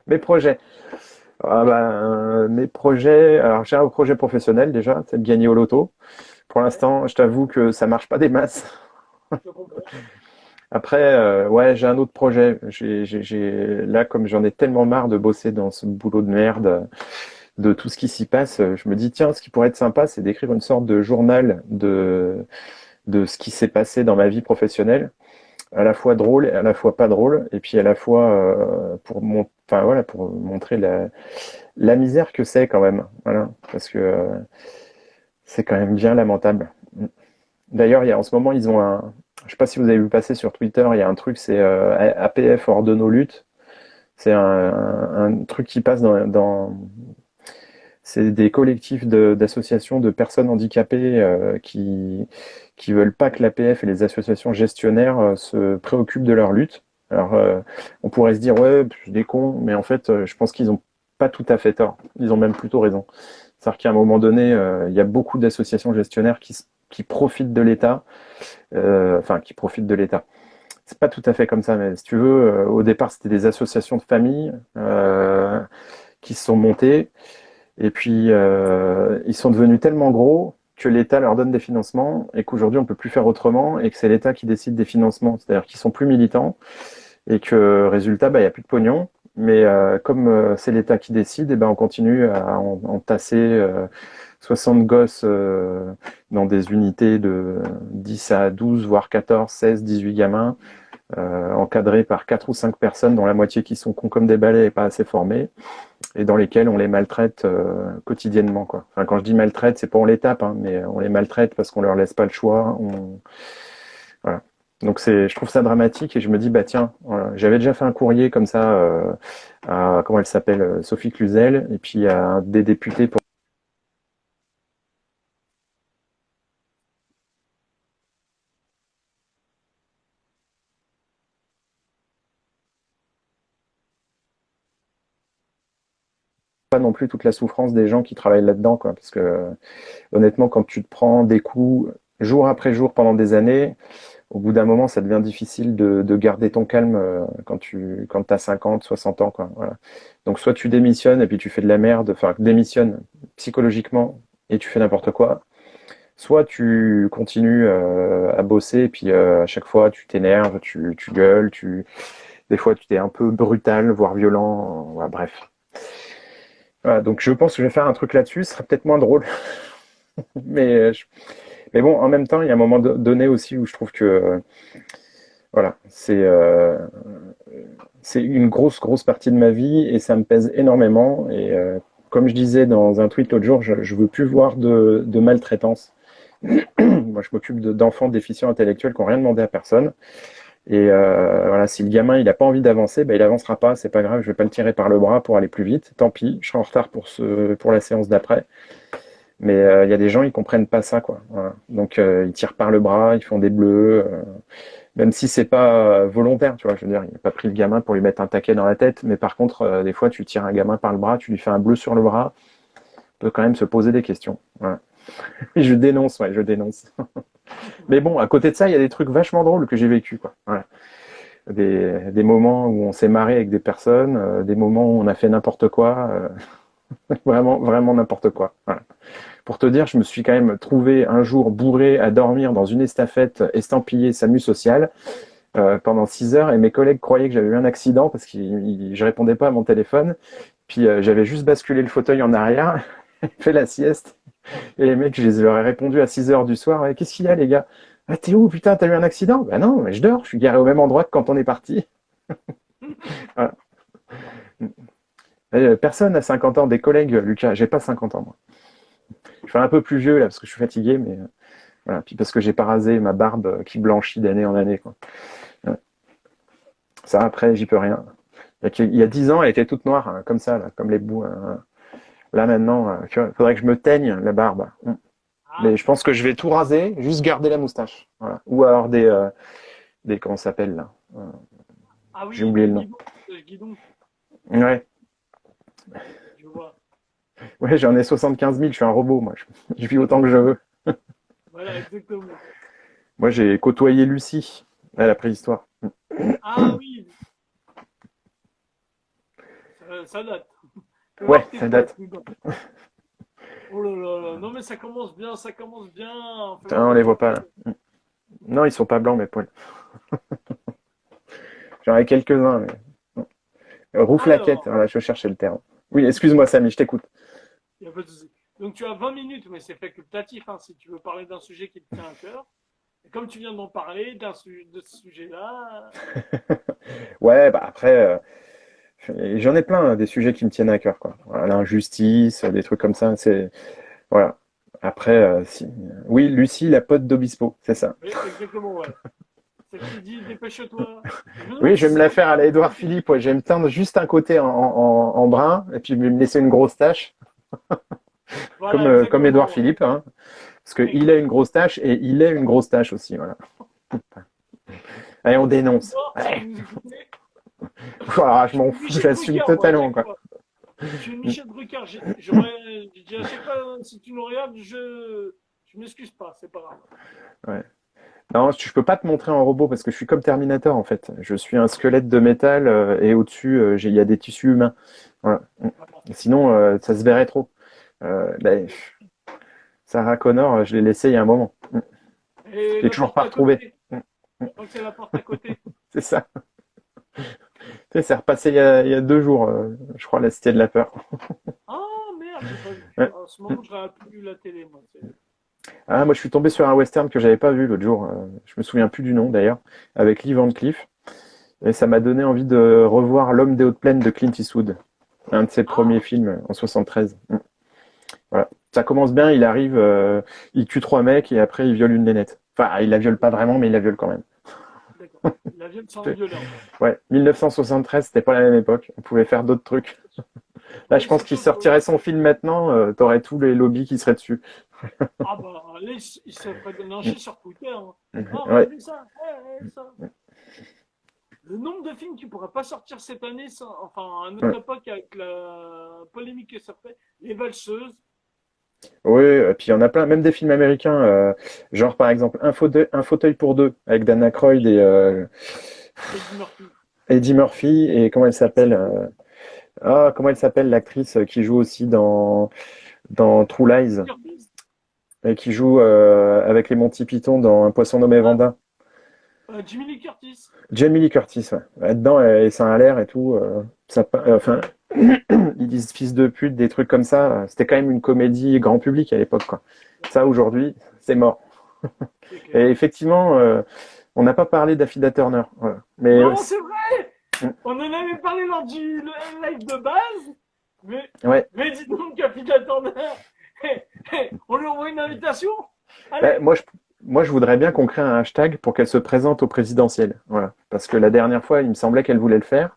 Mes projets. Ah ben, mes projets. Alors, j'ai un projet professionnel déjà, c'est de gagner au loto. Pour Ouais, l'instant, je t'avoue que ça marche pas des masses. je comprends. Après, ouais, j'ai un autre projet. Là, comme j'en ai tellement marre de bosser dans ce boulot de merde, de tout ce qui s'y passe, je me dis, tiens, ce qui pourrait être sympa, c'est d'écrire une sorte de journal de ce qui s'est passé dans ma vie professionnelle, à la fois drôle et à la fois pas drôle, et puis à la fois enfin, voilà, pour montrer la misère que c'est quand même. Voilà, parce que c'est quand même bien lamentable. D'ailleurs, en ce moment, ils ont je sais pas si vous avez vu passer sur Twitter, il y a un truc, c'est APF hors de nos luttes. C'est un truc qui passe c'est des collectifs d'associations de personnes handicapées qui veulent pas que l'APF et les associations gestionnaires se préoccupent de leur lutte. Alors, on pourrait se dire, ouais, c'est des cons, mais en fait, je pense qu'ils ont pas tout à fait tort. Ils ont même plutôt raison. C'est-à-dire qu'à un moment donné, il y a beaucoup d'associations gestionnaires qui profitent de l'État, enfin, qui profitent de l'État. C'est pas tout à fait comme ça, mais si tu veux, au départ, c'était des associations de familles qui se sont montées. Et puis, ils sont devenus tellement gros que l'État leur donne des financements et qu'aujourd'hui, on peut plus faire autrement et que c'est l'État qui décide des financements. C'est-à-dire qu'ils sont plus militants et que, résultat, bah, il n'y a plus de pognon. Mais comme c'est l'État qui décide, et ben, on continue à entasser 60 gosses dans des unités de 10 à 12, voire 14, 16, 18 gamins, encadrés par 4 ou 5 personnes, dont la moitié qui sont cons comme des balais et pas assez formés, et dans lesquels on les maltraite quotidiennement, quoi. Enfin, quand je dis maltraite, c'est pas on les tape, hein, mais on les maltraite parce qu'on leur laisse pas le choix. Voilà. Donc je trouve ça dramatique et je me dis bah tiens, voilà. J'avais déjà fait un courrier comme ça à comment elle s'appelle, Sophie Cluzel, et puis à des députés pour pas non plus toute la souffrance des gens qui travaillent là-dedans, quoi. Parce que honnêtement, quand tu te prends des coups jour après jour pendant des années, au bout d'un moment, ça devient difficile de garder ton calme quand t'as 50, 60 ans, quoi. Voilà. Donc soit tu démissionnes et puis tu fais de la merde, enfin démissionnes psychologiquement et tu fais n'importe quoi. Soit tu continues à bosser et puis à chaque fois tu t'énerves, tu gueules, des fois tu es un peu brutal, voire violent. Voilà, bref. Voilà, donc je pense que je vais faire un truc là-dessus. Ce sera peut-être moins drôle, mais mais bon, en même temps, il y a un moment donné aussi où je trouve que voilà, c'est une grosse partie de ma vie et ça me pèse énormément. Et comme je disais dans un tweet l'autre jour, je veux plus voir de maltraitance. Moi, je m'occupe d'enfants déficients intellectuels qui n'ont rien demandé à personne. Et voilà, si le gamin il a pas envie d'avancer, ben, il avancera pas, c'est pas grave, je vais pas le tirer par le bras pour aller plus vite. Tant pis, je serai en retard pour la séance d'après. Mais il y a des gens ils comprennent pas ça quoi. Voilà. Donc ils tirent par le bras, ils font des bleus, même si c'est pas volontaire, tu vois. Je veux dire, il n'a pas pris le gamin pour lui mettre un taquet dans la tête, mais par contre, des fois tu tires un gamin par le bras, tu lui fais un bleu sur le bras, on peut quand même se poser des questions. Voilà. Je dénonce, ouais, je dénonce. Mais bon, à côté de ça, il y a des trucs vachement drôles que j'ai vécu, quoi. Voilà. Des moments où on s'est marré avec des personnes, des moments où on a fait n'importe quoi, vraiment n'importe quoi. Voilà. Pour te dire, je me suis quand même trouvé un jour bourré à dormir dans une estafette estampillée SAMU social pendant 6 heures et mes collègues croyaient que j'avais eu un accident parce que je répondais pas à mon téléphone. Puis j'avais juste basculé le fauteuil en arrière, fait la sieste et les mecs, je leur ai répondu à 6 heures du soir. Ouais, qu'est-ce qu'il y a les gars? Ah t'es où putain, t'as eu un accident? Bah non, mais je dors, je suis garé au même endroit que quand on est parti. Voilà. Personne n'a 50 ans, des collègues, Lucas, j'ai pas 50 ans moi. Je suis un peu plus vieux là parce que je suis fatigué, mais voilà. Puis parce que j'ai pas rasé ma barbe qui blanchit d'année en année, quoi. Ouais. Ça après, j'y peux rien. Il y a 10 ans, elle était toute noire, hein, comme ça, là, comme les bouts. Là maintenant, tu vois, il faudrait que je me teigne la barbe. Ah, Mais je pense que je vais tout raser, juste garder la moustache. Voilà. Ou alors des comment ça s'appelle là? ah J'ai oui, oublié le nom. le guidon, Ouais, je vois. ouais, j'en ai 75 000, je suis un robot, moi. Je vis autant que je veux. Voilà, exactement. Moi, j'ai côtoyé Lucie à la préhistoire. Ah oui, ça date. Fais Ouais, voir tes ça potes, date. dedans. Oh là là là. Non mais ça commence bien, ça commence bien. Fais Putain, on voir les tes voit pas potes. là. Non, ils sont pas blancs, mes poils. J'en ai quelques-uns, mais... Rouflaquette, Alors, voilà, je cherchais le terme. Oui, excuse-moi, Samy, je t'écoute. il n'y a pas de souci. Donc tu as 20 minutes, mais c'est facultatif hein, si tu veux parler d'un sujet qui te tient à cœur. Et comme tu viens d'en parler, de ce sujet-là, Ouais, bah après, j'en ai plein, hein, des sujets qui me tiennent à cœur, quoi. Voilà, l'injustice, des trucs comme ça, c'est... Voilà. Après, oui, Lucie, la pote d'Obispo, c'est ça. oui, exactement, ouais. Celle qui dit dépêche-toi. Je me demande Oui, je si vais me c'est la pas faire à toi. la Édouard Philippe, ouais. Je vais me teindre juste un côté en brun, et puis je vais me laisser une grosse tache, Voilà, comme Édouard exactement. Ouais. Philippe, hein, parce qu'il a une Exactement. grosse tache et il est une grosse tache aussi, voilà. Allez, on dénonce. Edouard, si vous Ouais. nous écoutez, Voilà, je je suis m'en une fous, Michel j'assume Drucker, moi, à totalement, chaque quoi. fois. Je suis une Michel Drucker. Je dis à chaque fois, si tu nous regardes, je m'excuse pas, c'est pas grave. Ouais. Non, je peux pas te montrer en robot parce que je suis comme Terminator en fait. Je suis un squelette de métal et au-dessus, il y a des tissus humains. Voilà. Voilà. Sinon, ça se verrait trop. Ben, Sarah Connor, je l'ai laissée il y a un moment. Et J'ai la toujours porte pas à retrouvé. côté. Je crois que c'est la porte à côté. C'est ça. Tu sais, c'est repassé il y a 2 jours, je crois, la Cité de la Peur. Ah merde, j'ai pas vu. Ouais. En ce moment, je regarde plus la télé, moi. Ah, moi, je suis tombé sur un western que j'avais pas vu l'autre jour. Je me souviens plus du nom d'ailleurs, avec Lee Van Cleef. Et ça m'a donné envie de revoir L'Homme des Hautes Plaines de Clint Eastwood, un de ses premiers Ah, films en 73. Voilà. Ça commence bien, il arrive, il tue 3 mecs et après il viole une nénette. Enfin, il la viole pas vraiment, mais il la viole quand même. d'accord. La viande sans violence. Ouais, 1973, c'était pas la même époque. On pouvait faire d'autres trucs. Là, Oui, je pense c'est qu'il sûr. sortirait son film maintenant, t'aurais tous les lobbies qui seraient dessus. Ah bah, là, il se ferait lyncher sur Twitter. Hein. Ah, Ouais. regardez ça. Eh, eh, ça. le nombre de films qui ne pourraient pas sortir cette année, enfin, à notre Ouais. époque, avec la polémique que ça fait, Les Valseuses, Oui, et puis il y en a plein, même des films américains, genre par exemple Un fauteuil pour deux, avec Dan Aykroyd et Eddie Murphy. Eddie Murphy, et comment elle s'appelle comment elle s'appelle l'actrice qui joue aussi dans True Lies, Curtis. et qui joue avec les Monty Python dans Un poisson nommé Ah, Vanda. Jimmy Lee Curtis. Jamie Lee Curtis, ouais. Là-dedans, et ça a l'air et tout. Enfin, ils disent fils de pute, des trucs comme ça. C'était quand même une comédie grand public à l'époque, quoi. Ça, aujourd'hui, c'est mort. C'est Et clair. effectivement, on n'a pas parlé d'Affida Turner. Voilà. Mais Non, c'est vrai. On en avait parlé lors du live de base. Mais, ouais. mais dis donc, Capitaine Turner, on lui envoie une invitation. Bah, Allez. moi, je voudrais bien qu'on crée un hashtag pour qu'elle se présente au présidentiel. Voilà. Parce que la dernière fois, il me semblait qu'elle voulait le faire.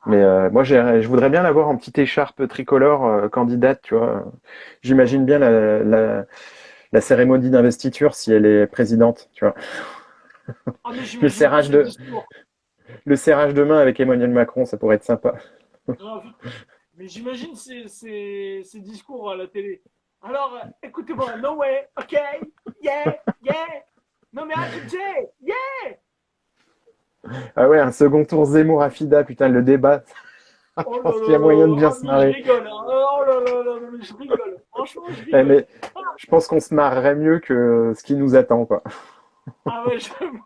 Mais moi, je voudrais bien la voir en petite écharpe tricolore candidate, tu vois. J'imagine bien la cérémonie d'investiture si elle est présidente, tu vois. Ah, mais Le j'imagine pas serrage ses de, discours. le serrage de main avec Emmanuel Macron, ça pourrait être sympa. Grave. Mais j'imagine ces discours à la télé. Alors, écoutez-moi, no way, ok, yeah, yeah. Non mais arrêtez, yeah. Ah ouais, un second tour Zemmour-Affida, putain, le débat. Je Oh là pense qu'il y a moyen de là, bien ah, se mais je marrer. rigole. Hein. Oh là là là, mais je rigole. Franchement, je Eh, rigole. mais je pense qu'on se marrerait mieux que ce qui nous attend, quoi. Ah ouais, j'avoue.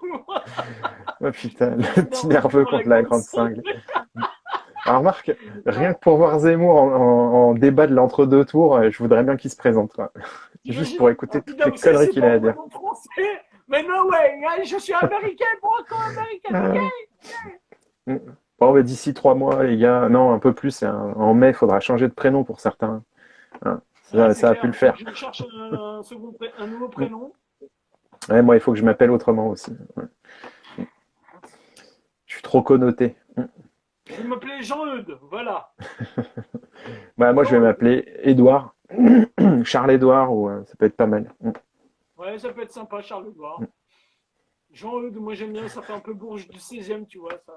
Oh putain, On le se petit marre aussi nerveux pour la contre la grande grande cinq. cingle. Alors remarque, rien que pour voir Zemmour en débat de l'entre-deux tours, je voudrais bien qu'il se présente, quoi. Juste J'imagine. pour écouter toutes Putain, les vous savez, conneries c'est qu'il a pas à un dire. prénom français. Mais no way, hein, je suis américain, encore américain, ok. Ah, mm. Bon, mais d'ici 3 mois, les gars, non, un peu plus, en mai, il faudra changer de prénom pour certains. Hein. Ouais, Ça, c'est ça a pu le clair. Faut que faire. je me cherche un nouveau Mm. prénom. Ouais, moi, il faut que je m'appelle autrement aussi. Ouais. Je suis trop connoté. Je vais m'appeler Jean-Eudes, voilà. Bah, moi, je vais Jean-Eudes. m'appeler Édouard, Charles-Édouard, ou ça peut être pas mal. Ouais, ça peut être sympa, Charles-Édouard. Jean-Eudes, moi j'aime bien, ça fait un peu Bourges du 16e, tu vois. Ça...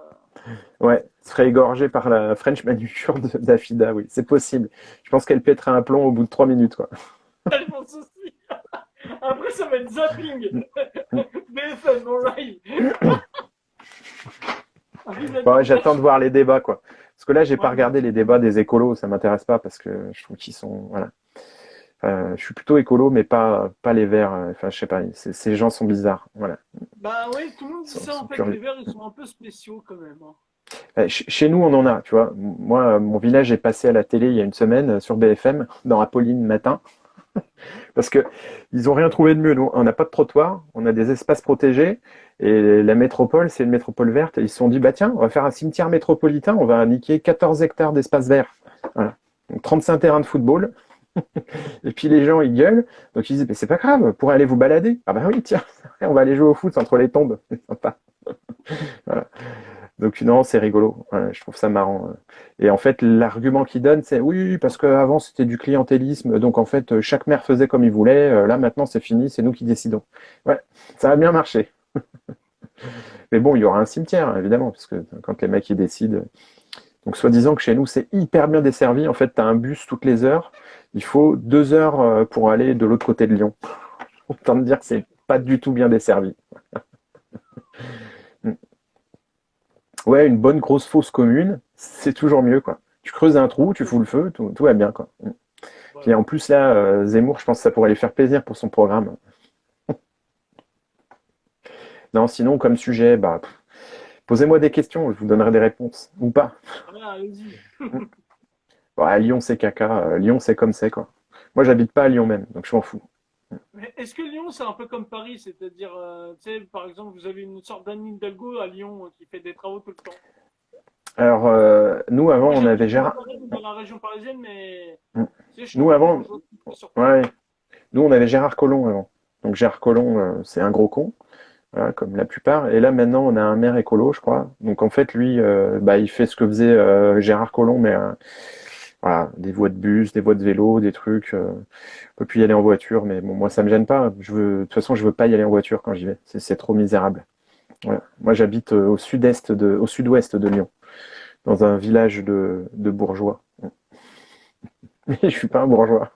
Ouais, se ferait égorger par la French manucure d'Afida, oui, c'est possible. Je pense qu'elle pètera un plomb au bout de 3 minutes, quoi. Je pense aussi. Après, ça va être zapping. BFM, en live. Bon, ouais, j'attends de voir les débats, quoi. Parce que là, j'ai pas Ouais, moi regardé aussi. les débats des écolos, ça m'intéresse pas parce que je trouve qu'ils sont, voilà. Je suis plutôt écolo, mais pas les verts. Enfin, je sais pas, ces gens sont bizarres, voilà. Bah oui, tout le monde dit ça Sont en fait. Les curieux. Verts, ils sont un peu spéciaux quand même. Hein. Chez nous, on en a, tu vois. Moi, mon village est passé à la télé il y a une semaine sur BFM, dans Apolline Matin, parce que ils ont rien trouvé de mieux. Nous, on n'a pas de trottoir, on a des espaces protégés, et la métropole, c'est une métropole verte. Et ils se sont dit, bah tiens, on va faire un cimetière métropolitain, on va niquer 14 hectares d'espace vert. Voilà. Donc 35 terrains de football. Et puis les gens, ils gueulent. Donc ils disent, mais c'est pas grave, pour aller vous balader. Ah bah oui, tiens, on va aller jouer au foot entre les tombes. C'est sympa. Voilà. Donc non, c'est rigolo. Ouais, je trouve ça marrant. Et en fait, l'argument qu'ils donnent, c'est oui, parce qu'avant c'était du clientélisme, donc en fait chaque maire faisait comme il voulait. Là maintenant c'est fini, c'est nous qui décidons. Ouais, ça a bien marché. Mais bon, il y aura un cimetière évidemment, parce que quand les mecs ils décident. Donc soi-disant que chez nous c'est hyper bien desservi. En fait, tu as un bus toutes les heures. Il faut 2 heures pour aller de l'autre côté de Lyon. Autant te dire que c'est pas du tout bien desservi. Ouais, une bonne grosse fosse commune, c'est toujours mieux, quoi. Tu creuses un trou, tu fous le feu, tout va bien, quoi. Puis Voilà. en plus, là, Zemmour, je pense que ça pourrait lui faire plaisir pour son programme. Non, sinon, comme sujet, bah, posez-moi des questions, je vous donnerai des réponses. Ou pas. Voilà, allez-y. Bon, à Lyon, c'est caca. Lyon, c'est comme c'est, quoi. Moi, j'habite pas à Lyon même, donc je m'en fous. Mais est-ce que Lyon, c'est un peu comme Paris? C'est-à-dire, tu sais, par exemple, vous avez une sorte d'Anne Hidalgo à Lyon qui fait des travaux tout le temps. Alors, nous, avant, Moi, on avait j'habite pas Gérard. dans la région parisienne, mais tu sais, je Nous, trouve que avant, je vois sur Paris. ouais, nous, on avait Gérard Collomb avant. Donc, Gérard Collomb, c'est un gros con. Voilà, comme la plupart. Et là, maintenant, on a un maire écolo, je crois. Donc, en fait, lui, bah, il fait ce que faisait Gérard Collomb, mais voilà, des voies de bus, des voies de vélo, des trucs. On peut plus y aller en voiture, mais bon, moi, ça me gêne pas. De toute façon, je veux pas y aller en voiture quand j'y vais. C'est trop misérable. Voilà. Moi, j'habite au sud-ouest de Lyon, dans un village de bourgeois. Mais je suis pas un bourgeois.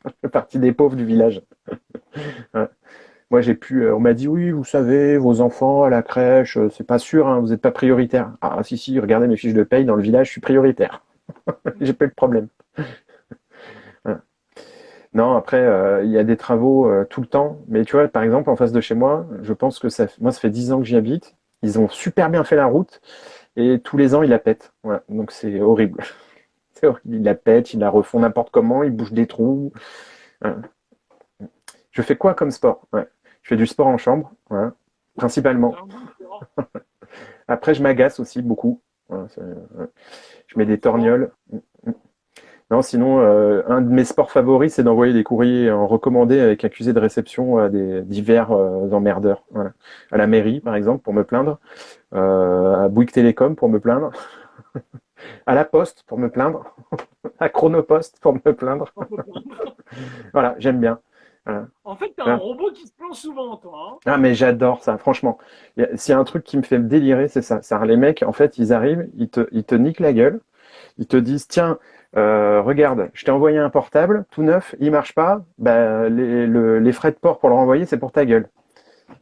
Je fais partie des pauvres du village. Ouais. Moi, on m'a dit, oui, vous savez, vos enfants à la crèche, c'est pas sûr, hein, vous n'êtes pas prioritaire. Ah, si, si, regardez mes fiches de paye, dans le village, je suis prioritaire. J'ai pas eu de problème. Ouais. Non, après, il y a des travaux tout le temps. Mais tu vois, par exemple, en face de chez moi, je pense que moi, ça fait 10 ans que j'y habite. Ils ont super bien fait la route et tous les ans, ils la pètent. Voilà. Donc, c'est horrible. C'est horrible. Ils la pètent, ils la refont n'importe comment, ils bougent des trous. Ouais. Je fais quoi comme sport? Ouais. Je fais du sport en chambre, voilà, C'est principalement. un bon sport. Après, je m'agace aussi beaucoup. Voilà, ouais. Je mets des Souvent. torgnoles. Non, sinon, un de mes sports favoris, c'est d'envoyer des courriers en recommandé avec accusé de réception à des divers emmerdeurs. Voilà. À la mairie, par exemple, pour me plaindre. À Bouygues Télécom, pour me plaindre. À la Poste, pour me plaindre. À Chronopost, pour me plaindre. On peut plaindre. Voilà, j'aime bien. Voilà. En fait, t'as un Voilà. robot qui se plaint souvent, toi. Hein. Ah, mais j'adore ça, franchement. S'il y a un truc qui me fait délirer, c'est ça. C'est les mecs, en fait, ils arrivent, ils te niquent la gueule. Ils te disent, tiens, regarde, je t'ai envoyé un portable tout neuf, il marche pas, bah, les frais de port pour le renvoyer, c'est pour ta gueule.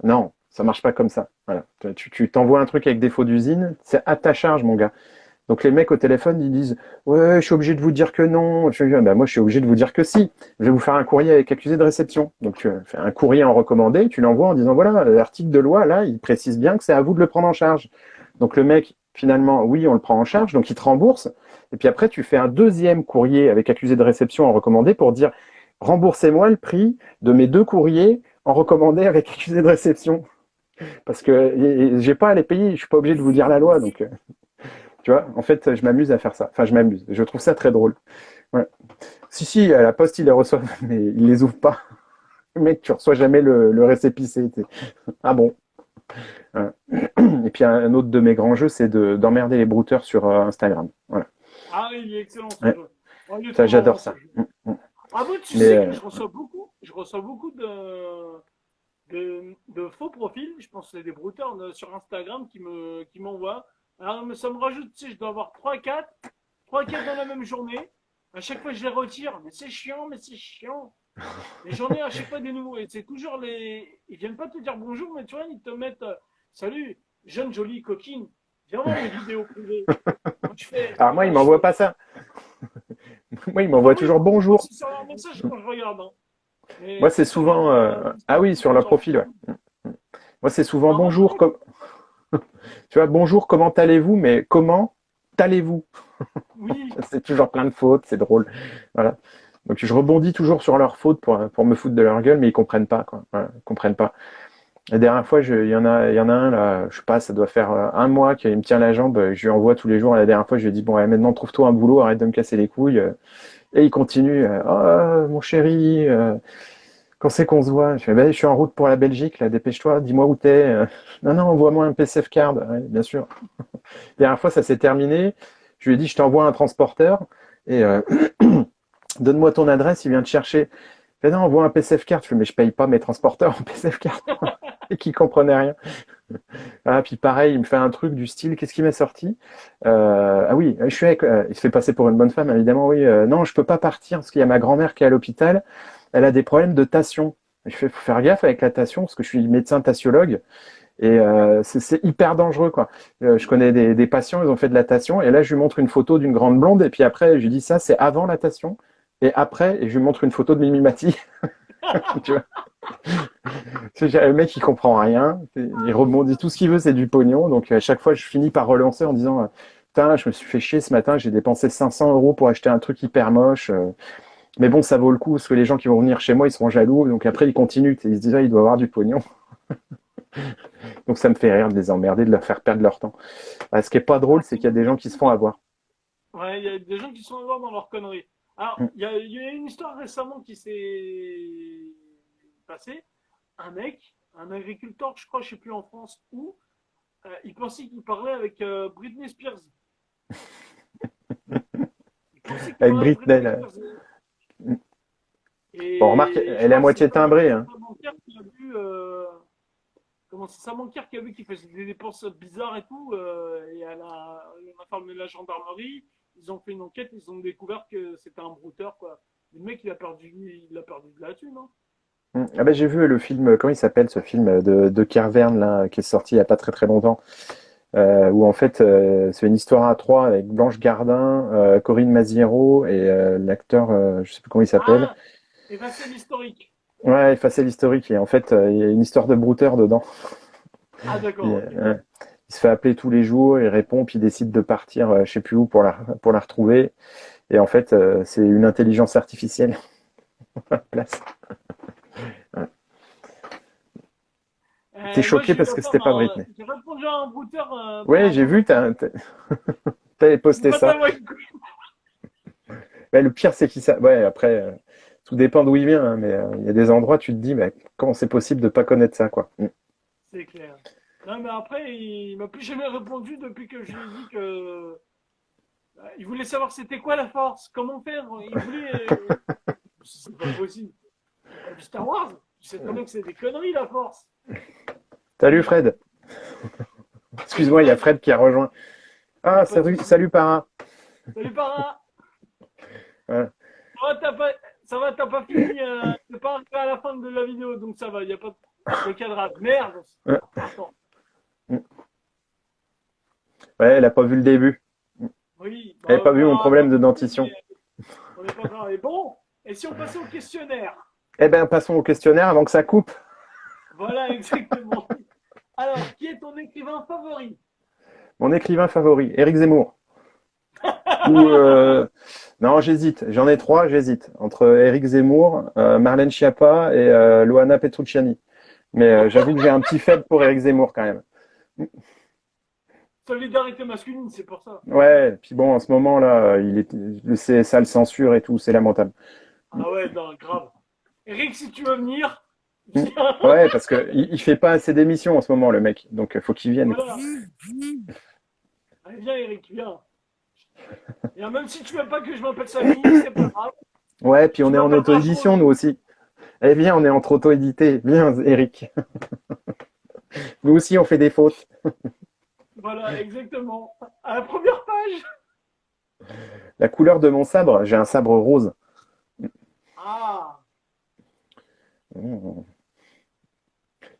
Non, ça marche pas comme ça. Voilà. Tu t'envoies un truc avec défaut d'usine, c'est à ta charge, mon gars. Donc les mecs au téléphone, ils disent, ouais, je suis obligé de vous dire que non. Bah, moi, je suis obligé de vous dire que si. Je vais vous faire un courrier avec accusé de réception. Donc tu fais un courrier en recommandé, tu l'envoies en disant, voilà, l'article de loi, là, il précise bien que c'est à vous de le prendre en charge. Donc le mec, finalement, oui, on le prend en charge, donc il te rembourse. Et puis après, tu fais un deuxième courrier avec accusé de réception en recommandé pour dire, remboursez-moi le prix de mes 2 courriers en recommandé avec accusé de réception. Parce que j'ai pas à les payer, je suis pas obligé de vous dire la loi. Donc, tu vois, en fait, je m'amuse à faire ça. Enfin, je m'amuse. Je trouve ça très drôle. Ouais. Si, si, à la poste, ils les reçoivent, mais ils les ouvrent pas. Mec, tu reçois jamais le récépissé. Ah bon. Voilà. Et puis, un autre de mes grands jeux, c'est d'emmerder les brouteurs sur Instagram. Voilà. Ah, il est excellent ce Ouais. jeu. Oh, il est Ça, trop marrant j'adore ce ça. jeu. Ah bon, tu Mais sais que je reçois beaucoup de faux profils, je pense que c'est des brouteurs sur Instagram qui m'envoient. Alors, mais ça me rajoute, tu sais, je dois avoir trois quatre dans la même journée. À chaque fois, je les retire. Mais c'est chiant, mais c'est chiant. Les journées, à chaque fois, des nouveaux. Et c'est toujours les. Ils viennent pas te dire bonjour, mais tu vois, ils te mettent salut, jeune jolie coquine, viens voir mes vidéos privées. Moi, je fais. alors, moi, ils Je m'envoient fais. pas ça. Moi, ils Ah m'envoient oui, toujours moi bonjour. aussi, sur leur message quand je regarde. Hein. Moi, Mais c'est c'est sur leur souvent. Ah oui, sur leur sur leur profil, ouais. profil. Moi, c'est souvent Ah, en bonjour. vrai, Tu vois, bonjour, comment allez-vous? Mais comment allez-vous? oui. C'est toujours plein de fautes, c'est drôle. Voilà. Donc je rebondis toujours sur leurs fautes pour me foutre de leur gueule, mais ils comprennent pas, quoi. Voilà, ils comprennent pas. La dernière fois, il y en a un là, je sais pas, ça doit faire un mois qu'il me tient la jambe. Je lui envoie tous les jours. La dernière fois, je lui ai dit bon, ouais, maintenant trouve-toi un boulot, arrête de me casser les couilles. Et il continue. Oh, mon chéri, quand c'est qu'on se voit? Je fais, ben, je suis en route pour la Belgique, là, dépêche-toi, dis-moi où t'es. Non, non, envoie-moi un PCF card. Ouais, bien sûr. La dernière fois, ça s'est terminé. Je lui ai dit, je t'envoie un transporteur et donne-moi ton adresse, il vient te chercher. Il fait, non, envoie un PCF card. Je fais, mais je paye pas mes transporteurs en PCF card. Et qui comprenait rien. Ah, puis pareil, il me fait un truc du style, qu'est-ce qui m'est sorti? Ah oui, je suis avec, il se fait passer pour une bonne femme, évidemment, oui. Non, je peux pas partir parce qu'il y a ma grand-mère qui est à l'hôpital. Elle a des problèmes de tation. Je fais, faut faire gaffe avec la tation parce que je suis médecin tasiologue. Et c'est hyper dangereux, quoi. Je connais des patients, ils ont fait de la tation, et là, je lui montre une photo d'une grande blonde, et puis après, je lui dis ça, c'est avant la tation, et après, et je lui montre une photo de Mimi Mati. Tu vois, le mec, il comprend rien, il rebondit, tout ce qu'il veut, c'est du pognon, donc à chaque fois, je finis par relancer en disant, putain, je me suis fait chier ce matin, j'ai dépensé 500 euros pour acheter un truc hyper moche, mais bon, ça vaut le coup, parce que les gens qui vont venir chez moi, ils seront jaloux, donc après, ils continuent, ils se disent, ah, il doit avoir du pognon. Donc ça me fait rire de les emmerder, de leur faire perdre leur temps. Ce qui est pas drôle, c'est qu'il y a des gens qui se font avoir. Ouais, il y a des gens qui sont morts dans leur connerie. Alors, Mm. il y a une histoire récemment qui s'est passée. Un mec, un agriculteur, je crois, je sais plus en France où, il pensait qu'il parlait avec Britney Spears. Il pensait qu'il Avec parlait avec Britney, Britney là. Spears. Mm. Bon, remarque, Et je elle est à crois que c'est moitié pas le timbrée, hein. bancaire qui a vu, comment non, c'est sa banquière qui a vu qu'il faisait des dépenses bizarres et tout. Et on a fermé la gendarmerie. Ils ont fait une enquête, ils ont découvert que c'était un brouteur, quoi. Le mec, il a perdu de la thune, hein. Ah ben, j'ai vu le film, comment il s'appelle ce film de Kervern là, qui est sorti il n'y a pas très très longtemps, où en fait c'est une histoire à trois avec Blanche Gardin, Corinne Maziero et l'acteur, je sais plus comment il s'appelle. Ah, et ben c'est l'historique. Ouais, effacer l'historique et en fait il y a une histoire de brouteur dedans. Ah, Il, d'accord, ok. il se fait appeler tous les jours, il répond, puis il décide de partir, je sais plus où pour la retrouver. Et en fait c'est une intelligence artificielle à la place. Ouais. T'es Moi, choqué parce que c'était pas Britney. j'ai répondu à un brouteur par Ouais, j'ai rapport à vu, ça. t'avais C'est posté pas ça. ta couille. Ouais, le pire, c'est qu'il ça. Ouais, après, tout dépend d'où il vient, hein, mais il y a des endroits, tu te dis, mais comment c'est possible de pas connaître ça, quoi. Mm. C'est clair. Non, mais après, il m'a plus jamais répondu depuis que je lui ai dit que. Il voulait savoir c'était quoi la force, comment faire. Il voulait. C'est pas possible. C'est pas du Star Wars. Tu sais très bien que c'est des conneries la force. Salut Fred. Salut Excuse-moi, il y a Fred. Fred qui a rejoint. Il n'y Ah, a pas de salut, souci. salut Para. Salut Para. Ouais. Ça va, t'as pas fini. T'es pas arrivé à la fin de la vidéo, donc ça va. Il n'y a pas de cadrage. Merde. Ouais, Attends. mm. Ouais, elle a pas vu le début. Oui, Elle a bah, pas vu mon pas problème de non plus, dentition. mais on n'est pas grave. Et bon, et si on passait au questionnaire? Eh ben, passons au questionnaire avant que ça coupe. Voilà, exactement. Alors, qui est ton écrivain favori? Mon écrivain favori, Éric Zemmour. Ou non, j'hésite. J'en ai trois, j'hésite entre Éric Zemmour, Marlène Schiappa et Loana Petrucciani. Mais j'avoue que j'ai un petit faible pour Éric Zemmour quand même. Solidarité masculine, c'est pour ça. Ouais, puis bon, en ce moment-là, le CSA le censure et tout, c'est lamentable. Ah ouais, non, grave. Eric, si tu veux venir, viens. Ouais, parce que il fait pas assez d'émissions en ce moment, le mec. Donc, faut qu'il vienne, quoi. Voilà. Allez, viens, Eric, viens. Et même si tu veux pas que je m'appelle Samy, c'est pas grave. Ouais, puis on Tu est en m'appelleras auto-édition, nous Frodo. aussi. Eh bien, on est entre auto-édité. Viens, Eric. Nous aussi, on fait des fautes. Voilà, exactement. À la première page. La couleur de mon sabre, j'ai un sabre rose. Ah. Mmh.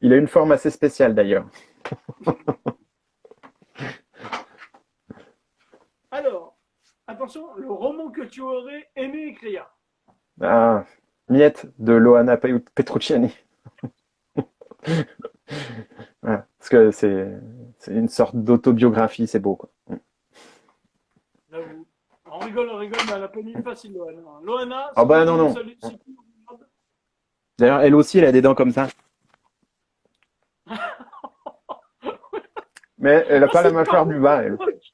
Il a une forme assez spéciale, d'ailleurs. Alors, attention, le roman que tu aurais aimé écrire. Ah, Miette de Loana Petrucciani. Ouais, parce que c'est une sorte d'autobiographie, c'est beau, quoi. J'avoue. On rigole, mais elle a pas mis facile, Loana. Loana, Ah si bah tu non, nous non. salues, si tu nous regardes, D'ailleurs, elle aussi, elle a des dents comme ça. Mais elle a ah, pas la c'est pas mâchoire du bas, elle. moche.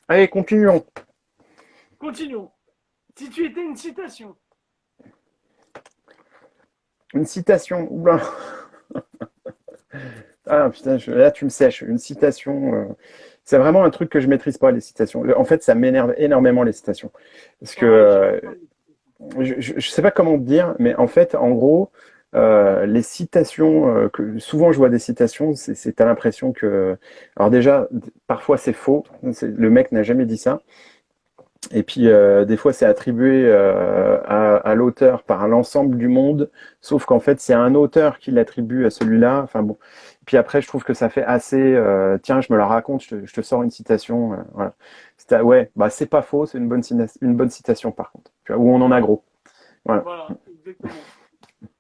Allez, continuons. Continuons. Si tu étais une citation. Une citation. Oula. Ah putain, là tu me sèches. Une citation. C'est vraiment un truc que je maîtrise pas, les citations. En fait, ça m'énerve énormément, les citations. Parce que Pareil, j'aime pas les citations. je sais pas comment te dire, mais en fait, en gros, les citations, souvent je vois des citations, t'as l'impression que. Alors déjà, parfois c'est faux. Le mec n'a jamais dit ça. Et puis, des fois, c'est attribué à l'auteur par l'ensemble du monde, sauf qu'en fait, c'est un auteur qui l'attribue à celui-là. Enfin bon. Puis après, je trouve que ça fait assez. Tiens, je me la raconte, je te sors une citation. Voilà. Ouais, bah c'est pas faux, c'est une bonne citation par contre. Tu vois, où on en a Ouais, gros. Voilà. voilà, exactement.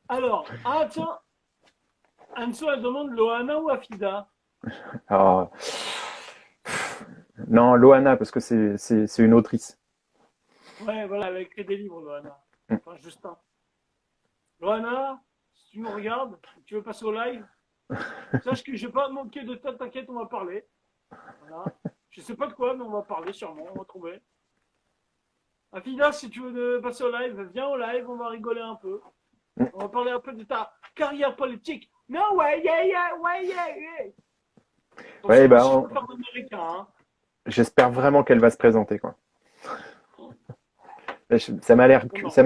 Alors, ah tiens, Anso, elle demande Loana ou Afida? Alors, non, Loana, parce que c'est une autrice. Ouais, voilà, elle a écrit des livres, Loana. Enfin, Justin. Loana, si tu nous regardes, si tu veux passer au live, sache que je vais pas manquer de toi, t'inquiète, on va parler. Voilà. Je sais pas de quoi, mais on va parler sûrement, on va trouver. Afida, si tu veux passer au live, viens au live, on va rigoler un peu. On va parler un peu de ta carrière politique. Non, ouais, ouais, yeah. Ouais, Attention, bah, si je peux faire l'américain, hein. j'espère vraiment qu'elle va se présenter, quoi. Ça On en m'a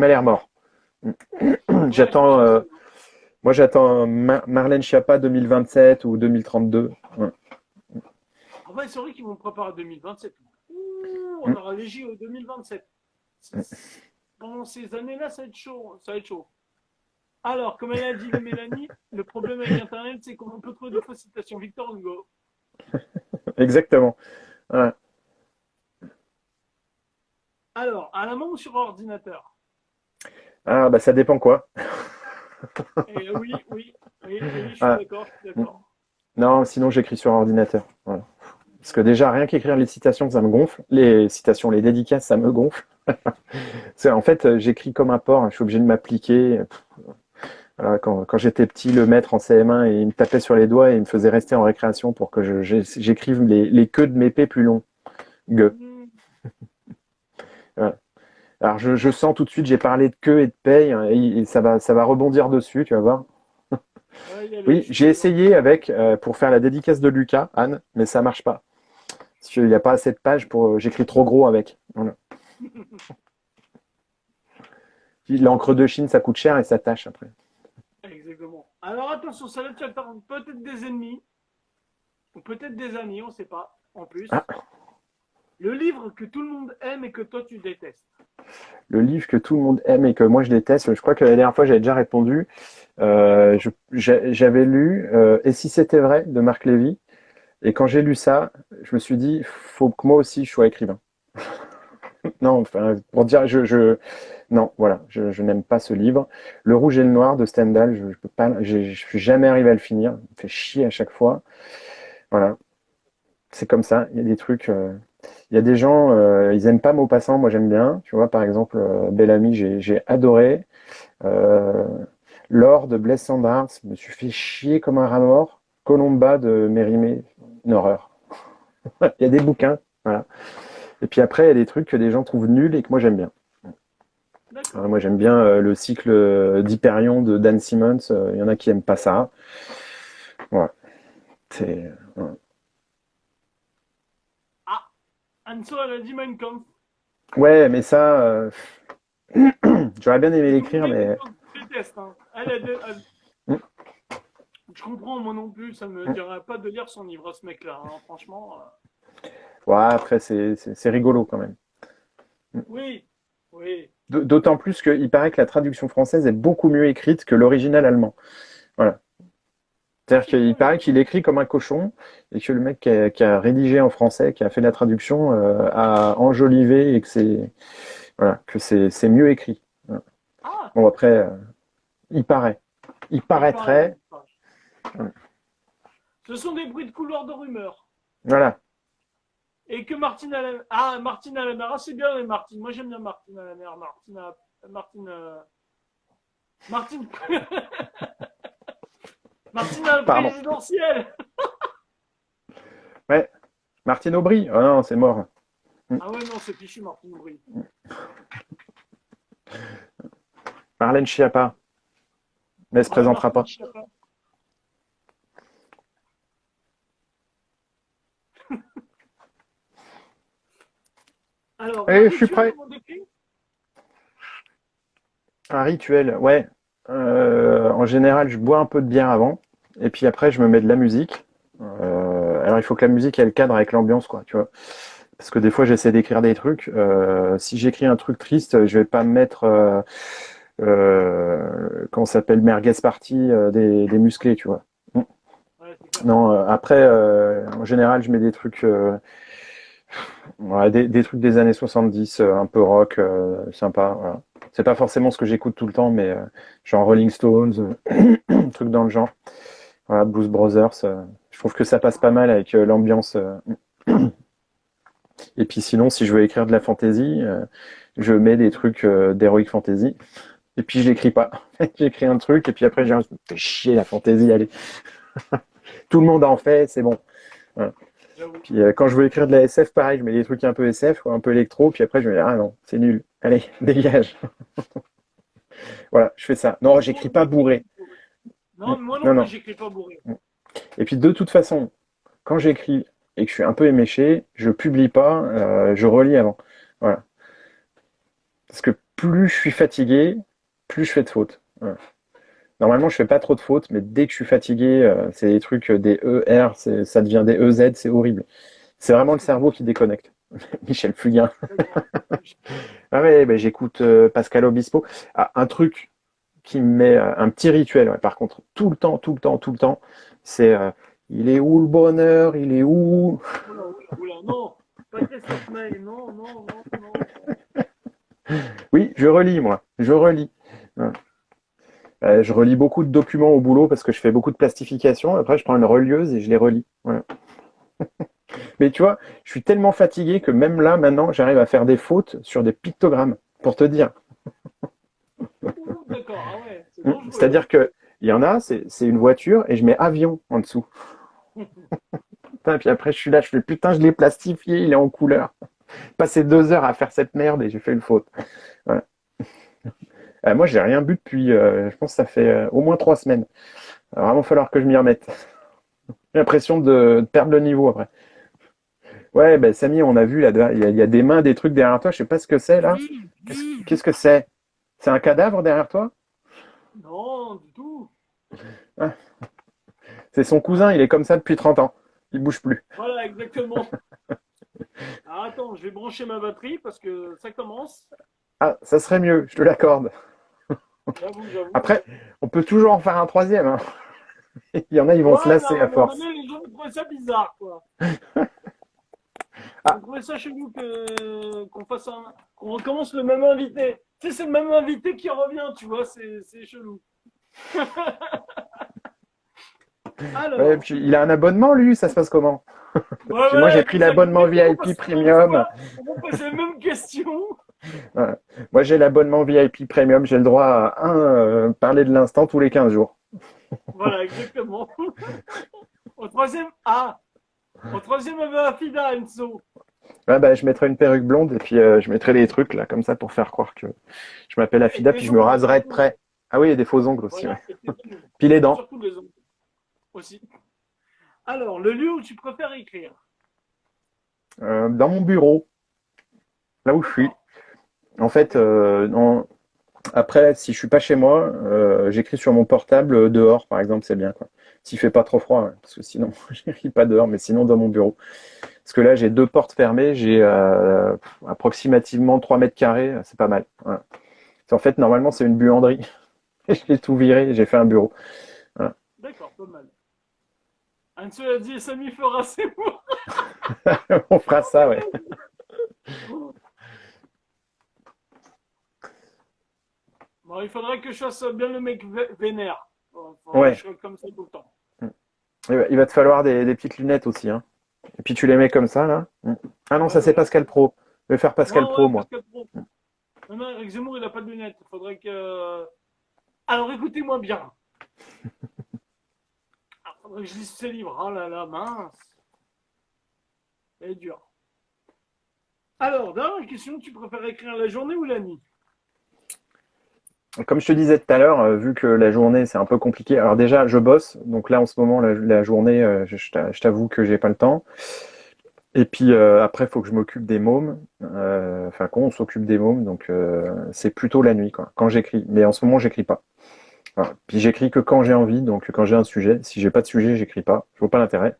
l'air mort. Ouais, je J'attends pense aussi. Moi, j'attends Marlène Schiappa 2027 ou 2032. Ouais. Ah ouais, c'est vrai qu'ils vont préparer 2027. Ouh, on Mm. aura les JO 2027. Pendant ces années-là, ça va être chaud. Ça va être chaud. Alors, comme elle a dit Mélanie, le problème avec Internet, c'est qu'on peut trouver des fausses citations. Victor Hugo. Exactement. Ouais. Alors, à la main ou sur ordinateur? Ah, bah ça dépend quoi. Et oui, je suis Ah, d'accord, je suis mm. d'accord. non, sinon j'écris sur ordinateur. Voilà. Parce que déjà, rien qu'écrire les citations, ça me gonfle. Les citations, les dédicaces, ça me gonfle. En fait, j'écris comme un porc, hein. Je suis obligé de m'appliquer. Voilà, quand j'étais petit, le maître en CM1, il me tapait sur les doigts et il me faisait rester en récréation pour que j'écrive les queues de mes P plus longs. Gueux. Hmm, Voilà. Alors je sens tout de suite, j'ai parlé de queue et de paye, hein, et ça va rebondir dessus, tu vas voir. ouais, il y a le Oui, je j'ai suis dedans. essayé avec pour faire la dédicace de Lucas, Anne, mais ça marche pas. Parce qu'il n'y a pas assez de pages pour. J'écris trop gros avec. Voilà. Puis l'encre de Chine, ça coûte cher et ça tâche après. Exactement. Alors attention, ça là, tu attends peut-être des ennemis, ou peut-être des amis, on ne sait pas, en plus. Ah, Le livre que tout le monde aime et que toi tu détestes. le livre que tout le monde aime et que moi je déteste, je crois que la dernière fois j'avais déjà répondu. D'accord. J'avais lu Et si c'était vrai de Marc Lévy. Et quand j'ai lu ça, je me suis dit, faut que moi aussi je sois écrivain. Non, enfin, pour dire, non, voilà, je n'aime pas ce livre. Le Rouge et le Noir de Stendhal, je peux pas, je suis jamais arrivé à le finir. Il me fait chier à chaque fois. Voilà, c'est comme ça. Il y a des trucs, il y a des gens, ils aiment pas Maupassant, moi j'aime bien. Tu vois, par exemple, Bel Ami, j'ai adoré. Euh, L'Or de Blaise Cendrars, je me suis fait chier comme un rat mort. Colomba de Mérimée, une horreur. Il y a des bouquins, voilà. Et puis après, il y a des trucs que des gens trouvent nuls et que moi j'aime bien. D'accord. Moi j'aime bien le cycle d'Hyperion de Dan Simmons. Il y en a qui aiment pas ça. Voilà. Voilà. Ah, Anso, elle a dit Mein Kampf. Ouais, mais ça, j'aurais bien aimé Et donc, l'écrire, Mein mais Kampf, je déteste. Hein. Mm, Je comprends, moi non plus, ça me mm. dirait pas de lire son livre, ce mec-là. Hein. Franchement, Ouais, après c'est rigolo quand même. oui, oui. D'autant plus qu'il paraît que la traduction française est beaucoup mieux écrite que l'original allemand. Voilà. Ah, C'est-à-dire c'est bien, qu'il paraît qu'il écrit comme un cochon et que le mec qui a rédigé en français, qui a fait la traduction, a enjolivé et que c'est mieux écrit. Voilà. Ah, Bon après, il paraît, il il paraît, paraîtrait, il paraît. Ce sont des bruits de couloir de rumeurs. voilà. Et que Martine Alamara. Ah, Martine Alamara, c'est bien, Martine. Moi, j'aime bien Martine Alamara. Martine. Martine. Martine à la Pardon. présidentielle. Ouais, Martine Aubry. Oh non, c'est mort. Ah ouais, non, c'est fichu, Martine Aubry. Marlène Schiappa, mais elle se Ouais, présentera Martine pas. Schiappa. Alors, un Eh, je suis rituel, prêt. comment on décrit? Un rituel, ouais. En général, je bois un peu de bière avant, et puis après, je me mets de la musique. Alors, il faut que la musique elle cadre avec l'ambiance, quoi, tu vois. Parce que des fois, j'essaie d'écrire des trucs. Si j'écris un truc triste, je vais pas me mettre, comment ça s'appelle, Merguez Party, des musclés, tu vois. Ouais, c'est clair. Non, après, en général, je mets des trucs, ouais, des trucs des années 70, un peu rock, sympa. Voilà. C'est pas forcément ce que j'écoute tout le temps, mais genre Rolling Stones, truc dans le genre. Voilà, Blues Brothers. Je trouve que ça passe pas mal avec l'ambiance. Et puis sinon, si je veux écrire de la fantasy, je mets des trucs d'heroic fantasy. Et puis je l'écris pas. J'écris un truc et puis après je me fais chier la fantasy. Allez, tout le monde en fait, c'est bon. Voilà. J'avoue. Puis quand je veux écrire de la SF, pareil, je mets des trucs un peu SF ou un peu électro. Puis après je me dis ah non, c'est nul. Allez, dégage. Voilà, je fais ça. Non, j'écris pas bourré. Non, moi non Non, plus, non. j'écris pas bourré. Et puis de toute façon, quand j'écris et que je suis un peu éméché, je publie pas, je relis avant. Voilà. Parce que plus je suis fatigué, plus je fais de fautes. Voilà. Normalement, je fais pas trop de fautes, mais dès que je suis fatigué, c'est des trucs, des ER, ça devient des EZ, c'est horrible. C'est vraiment le cerveau qui déconnecte. Michel Fugain. D'accord. Ah ouais, ben, j'écoute Pascal Obispo. Ah, un truc qui me met un petit rituel, ouais, par contre, tout le temps, tout le temps, tout le temps, c'est il est où le bonheur? Il est où? Oula, oula, oula, non. Pas Christophe Maé, non, non, non, non. Oui, je relis, moi. Je relis. Ouais. Je relis beaucoup de documents au boulot parce que je fais beaucoup de plastification. Après, je prends une relieuse et je les relis. Voilà. Mais tu vois, je suis tellement fatigué que même là, maintenant, j'arrive à faire des fautes sur des pictogrammes, pour te dire. Ouh, d'accord, ah ouais, c'est dangereux, C'est-à-dire que il y en a, c'est une voiture et je mets avion en dessous. hein. Putain, puis après, je suis là, je fais putain, je l'ai plastifié, il est en couleur. Passé 2 heures à faire cette merde et j'ai fait une faute. Voilà. Moi, j'ai rien bu depuis, je pense que ça fait au moins 3 semaines. Il va vraiment falloir que je m'y remette. J'ai l'impression de perdre le niveau après. Ouais, ben Samy, on a vu là, il y a des mains, des trucs derrière toi. Je sais pas ce que c'est là. Qu'est-ce que c'est? C'est un cadavre derrière toi? Non, du tout. Ah, c'est son cousin, il est comme ça depuis 30 ans. Il bouge plus. Voilà, exactement. Alors attends, je vais brancher ma batterie parce que ça commence. Ah, ça serait mieux, je te l'accorde. J'avoue, j'avoue. Après, on peut toujours en faire un troisième, hein. Il y en a, ils vont se Ouais, mais à lasser un à moment force. donné, les gens vont trouver ça bizarre, quoi. Ils Ah, vont trouver ça chelou que qu'on fasse un, qu'on recommence le même invité. Tu sais, c'est le même invité qui revient, tu vois, c'est chelou. ouais, Alors, puis il a un abonnement, lui, ça se passe comment? ouais, Puis moi, j'ai ouais, pris pose la l'abonnement question VIP parce qu'encore une Premium. fois, on va poser la même question. Ouais. Moi, j'ai l'abonnement VIP Premium. J'ai le droit à parler de l'instant tous les 15 jours. Voilà, exactement. Au troisième, ah, au troisième, elle va Fida, Enzo. Ouais, bah, je mettrai une perruque blonde et puis je mettrai des trucs là, comme ça, pour faire croire que je m'appelle Et Afida, tes puis je me ongles, raserai de surtout. près. Ah oui, il y a des faux ongles aussi, ouais. Voilà, et tes ongles. Puis les dents. Surtout les ongles aussi. Alors, le lieu où tu préfères écrire. Dans mon bureau, là où je suis. D'accord. En fait, après, si je suis pas chez moi, j'écris sur mon portable dehors, par exemple, c'est bien, quoi. S'il fait pas trop froid, ouais, parce que sinon, j'écris pas dehors, mais sinon dans mon bureau. Parce que là, j'ai 2 portes fermées, j'ai approximativement 3 mètres carrés, c'est pas mal. Voilà. En fait, normalement, c'est une buanderie. Je l'ai tout viré, j'ai fait un bureau. Voilà. D'accord, pas mal. Enzo a dit Samy fera ses mots. On fera ça, ouais. Bon, il faudrait que je fasse bien le mec vénère. Bon, faudrait que Ouais. je sois comme ça tout le temps. Il va te falloir des petites lunettes aussi, hein. Et puis tu les mets comme ça, là. Ah non, Ouais, ça c'est voilà. Pascal Pro. Je vais faire Ouais, Pascal Pro, ouais, moi. Pascal Pro. Non, non, Eric Zemmour, il a pas de lunettes. Il faudrait que. Alors, écoutez-moi bien. Il faudrait que je lise ces livres. Oh là là, mince. C'est dur. Alors, dernière question, tu préfères écrire la journée ou la nuit? Comme je te disais tout à l'heure, vu que la journée c'est un peu compliqué. Alors déjà, je bosse, donc là en ce moment, la journée, je t'avoue que j'ai pas le temps. Et puis après, il faut que je m'occupe des mômes. Enfin, qu'on s'occupe des mômes, donc c'est plutôt la nuit, quoi, quand j'écris. Mais en ce moment, j'écris pas. Voilà. Puis j'écris que quand j'ai envie, donc quand j'ai un sujet. Si j'ai pas de sujet, j'écris pas. Je vois pas l'intérêt.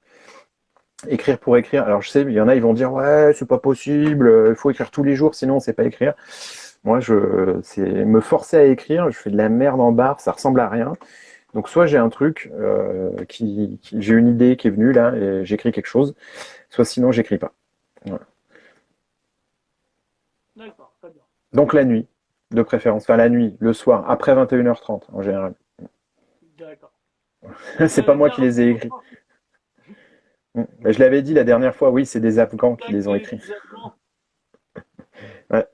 Écrire pour écrire. Alors je sais, il y en a, ils vont dire ouais, c'est pas possible. Il faut écrire tous les jours, sinon on sait pas écrire. Moi, c'est me forcer à écrire. Je fais de la merde en barre, ça ressemble à rien. Donc soit j'ai un truc j'ai une idée qui est venue là et j'écris quelque chose. Soit sinon j'écris pas. Voilà. D'accord, très bien. Donc la nuit, de préférence. Enfin la nuit, le soir, après 21h30 en général. D'accord. Et C'est ça pas va moi bien qui les ai rapidement. écrits. Mais je l'avais dit la dernière fois, oui, c'est des Afghans qui les ont écrits. Les Allemands. Ouais.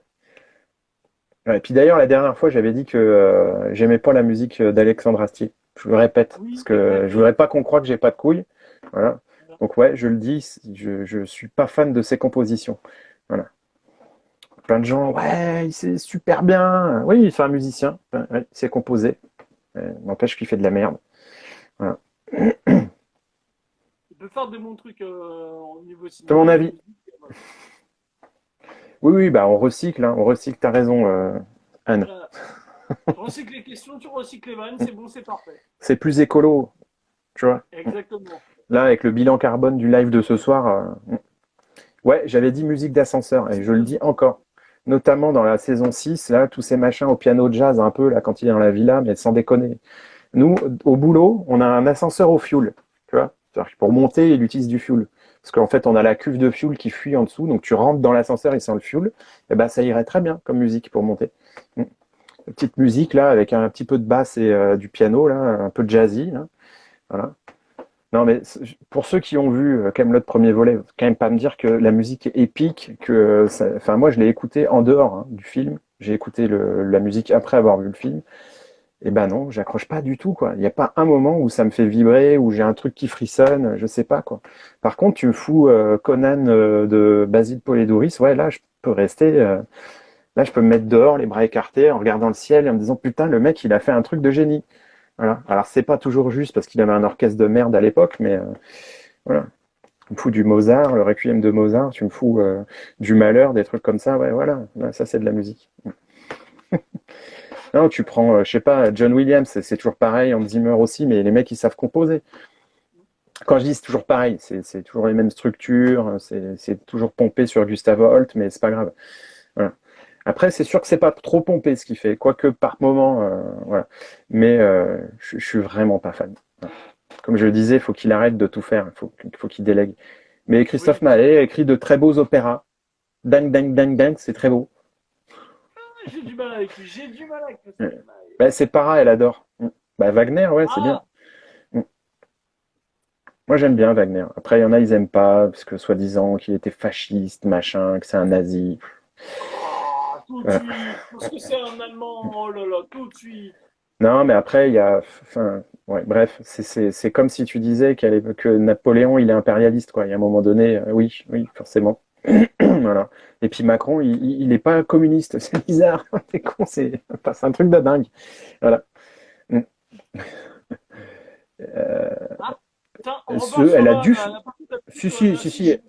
Ouais. Et puis d'ailleurs, la dernière fois, j'avais dit que j'aimais pas la musique d'Alexandre Astier. Je le répète, parce Oui, que je voudrais exactement. pas qu'on croie que j'ai pas de couilles. Voilà. Donc ouais, je le dis, je suis pas fan de ses compositions. Voilà. Plein de gens, D'accord. ouais, c'est super bien. Oui, c'est un musicien, ouais, c'est composé. N'empêche qu'il fait de la merde. Voilà. Il peut faire des bons trucs au niveau C'est mon cinéma, avis. musique. Voilà. Oui, oui, bah on recycle, hein, on recycle, t'as raison, Anne. Voilà. Tu recycles les questions, tu recycles les vannes, c'est bon, c'est parfait. C'est plus écolo, tu vois. Exactement. Là, avec le bilan carbone du live de ce soir, ouais, j'avais dit musique d'ascenseur et C'est je le bien. dis encore. Notamment dans la saison 6, là, tous ces machins au piano jazz un peu, là, quand il est dans la villa, mais sans déconner. Nous, au boulot, on a un ascenseur au fuel, tu vois. C'est-à-dire que pour monter, il utilise du fuel. Parce qu'en fait, on a la cuve de fuel qui fuit en dessous, donc tu rentres dans l'ascenseur, il sent le fuel, et ben ça irait très bien comme musique pour monter. Mm. Petite musique là, avec un petit peu de basse et du piano là, un peu jazzy là. Voilà. Non mais pour ceux qui ont vu Kaamelott premier volet, quand même pas me dire que la musique est épique, que enfin moi je l'ai écouté en dehors du film. J'ai écouté la musique après avoir vu le film. Et ben non, j'accroche pas du tout, quoi. Il n'y a pas un moment où ça me fait vibrer, où j'ai un truc qui frissonne, je sais pas, quoi. Par contre, tu me fous Conan de Basile Polidoris, ouais, là, je peux rester, là, je peux me mettre dehors, les bras écartés, en regardant le ciel et en me disant, putain, le mec, il a fait un truc de génie. Voilà. Alors, c'est pas toujours juste parce qu'il avait un orchestre de merde à l'époque, mais voilà. Tu me fous du Mozart, le Requiem de Mozart, tu me fous du Malheur, des trucs comme ça, ouais, voilà. Là, ça, c'est de la musique. Non, tu prends, je sais pas, John Williams, c'est toujours pareil, Hans Zimmer aussi, mais les mecs, ils savent composer. Quand je dis c'est toujours pareil, c'est toujours les mêmes structures, c'est toujours pompé sur Gustave Holt, mais c'est pas grave. Voilà. Après, c'est sûr que c'est pas trop pompé ce qu'il fait, quoique par moment, voilà. Mais je suis vraiment pas fan. Voilà. Comme je le disais, il faut qu'il arrête de tout faire, il faut qu'il délègue. Mais Christophe Oui. Maé a écrit de très beaux opéras. Dang, dang, dang, dang, c'est très beau. J'ai du mal avec lui. J'ai du mal avec Ouais. Christophe Maé. Bah, c'est Para, elle adore. Bah, Wagner, ouais, c'est bien. Ah, Mm. Moi, j'aime bien Wagner. Après, il y en a, ils aiment pas, parce que soi-disant qu'il était fasciste, machin, que c'est un nazi. oh, tout de Voilà. suite. Parce que c'est un Allemand. Oh là là, tout de suite. Non, mais après, il y a. Enfin, ouais, bref, c'est comme si tu disais que Napoléon, il est impérialiste, quoi. Il y a un moment donné, oui, oui, forcément. Voilà. Et puis Macron, il est pas communiste. C'est bizarre. T'es con, enfin, c'est un truc de dingue. Voilà. Mm. Ah, tiens, on repart sur Elle a dû. la partie la plus. Si, si, si, Si si. j'ai.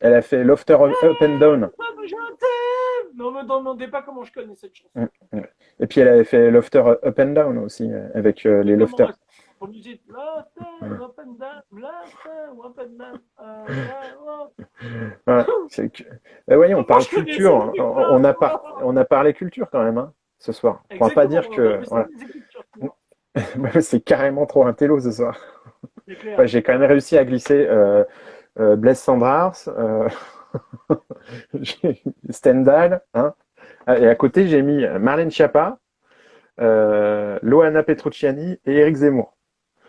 Elle a fait Lofter Up and Down. Je t'aime. Ne me demandez pas comment je connais cette Mm, chanson. mm. Et puis elle avait fait Lofter Up and Down aussi, avec Mais les comment Lofters. est-ce qu'on dit laughter, up and down, laughter, up and down, oh. Voilà. Ben voyez, on Comment parle je connais ce culture, hein. truc-là? On a parlé culture quand même, hein, ce soir. On va pas Exactement, dire on a que. fait ça Voilà. des écritures. Non, C'est carrément trop un télo ce soir. c'est Ouais, clair. j'ai quand même réussi à glisser Blaise Cendrars, Stendhal, hein. Ah, et à côté, j'ai mis Marlène Schiappa, Loana Petrucciani et Éric Zemmour.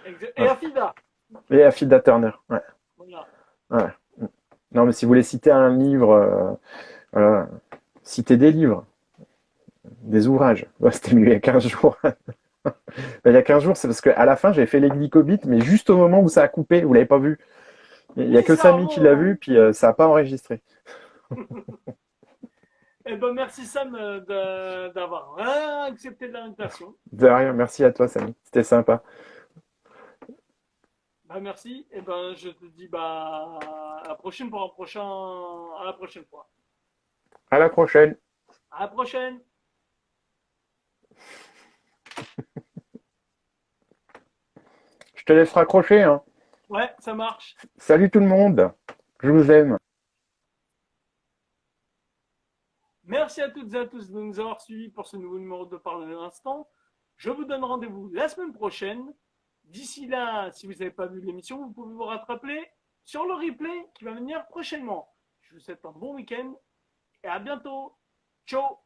Et Voilà. Afida. Et Affida Turner. Ouais. Voilà. Ouais. Non, mais si vous voulez citer un livre, voilà, citez des livres, des ouvrages. Ouais, c'était mieux il y a 15 jours. Il y a 15 jours, c'est parce qu'à la fin, j'ai fait les glycobites, mais juste au moment où ça a coupé, vous l'avez pas vu. Il y a Oui, que ça Samy qui l'a vu, remonte. puis ça a pas enregistré. Eh ben, merci Sam d'avoir accepté l'invitation. De rien, merci à toi, Samy. C'était sympa. Bah, merci. Et ben, je te dis bah, à la prochaine pour un prochain. À la prochaine fois. À la prochaine. À la prochaine. Je te laisse raccrocher, hein. Ouais, ça marche. Salut tout le monde. Je vous aime. Merci à toutes et à tous de nous avoir suivis pour ce nouveau numéro de Parle de l'instant. Je vous donne rendez-vous la semaine prochaine. D'ici là, si vous n'avez pas vu l'émission, vous pouvez vous rattraper sur le replay qui va venir prochainement. Je vous souhaite un bon week-end et à bientôt. Ciao.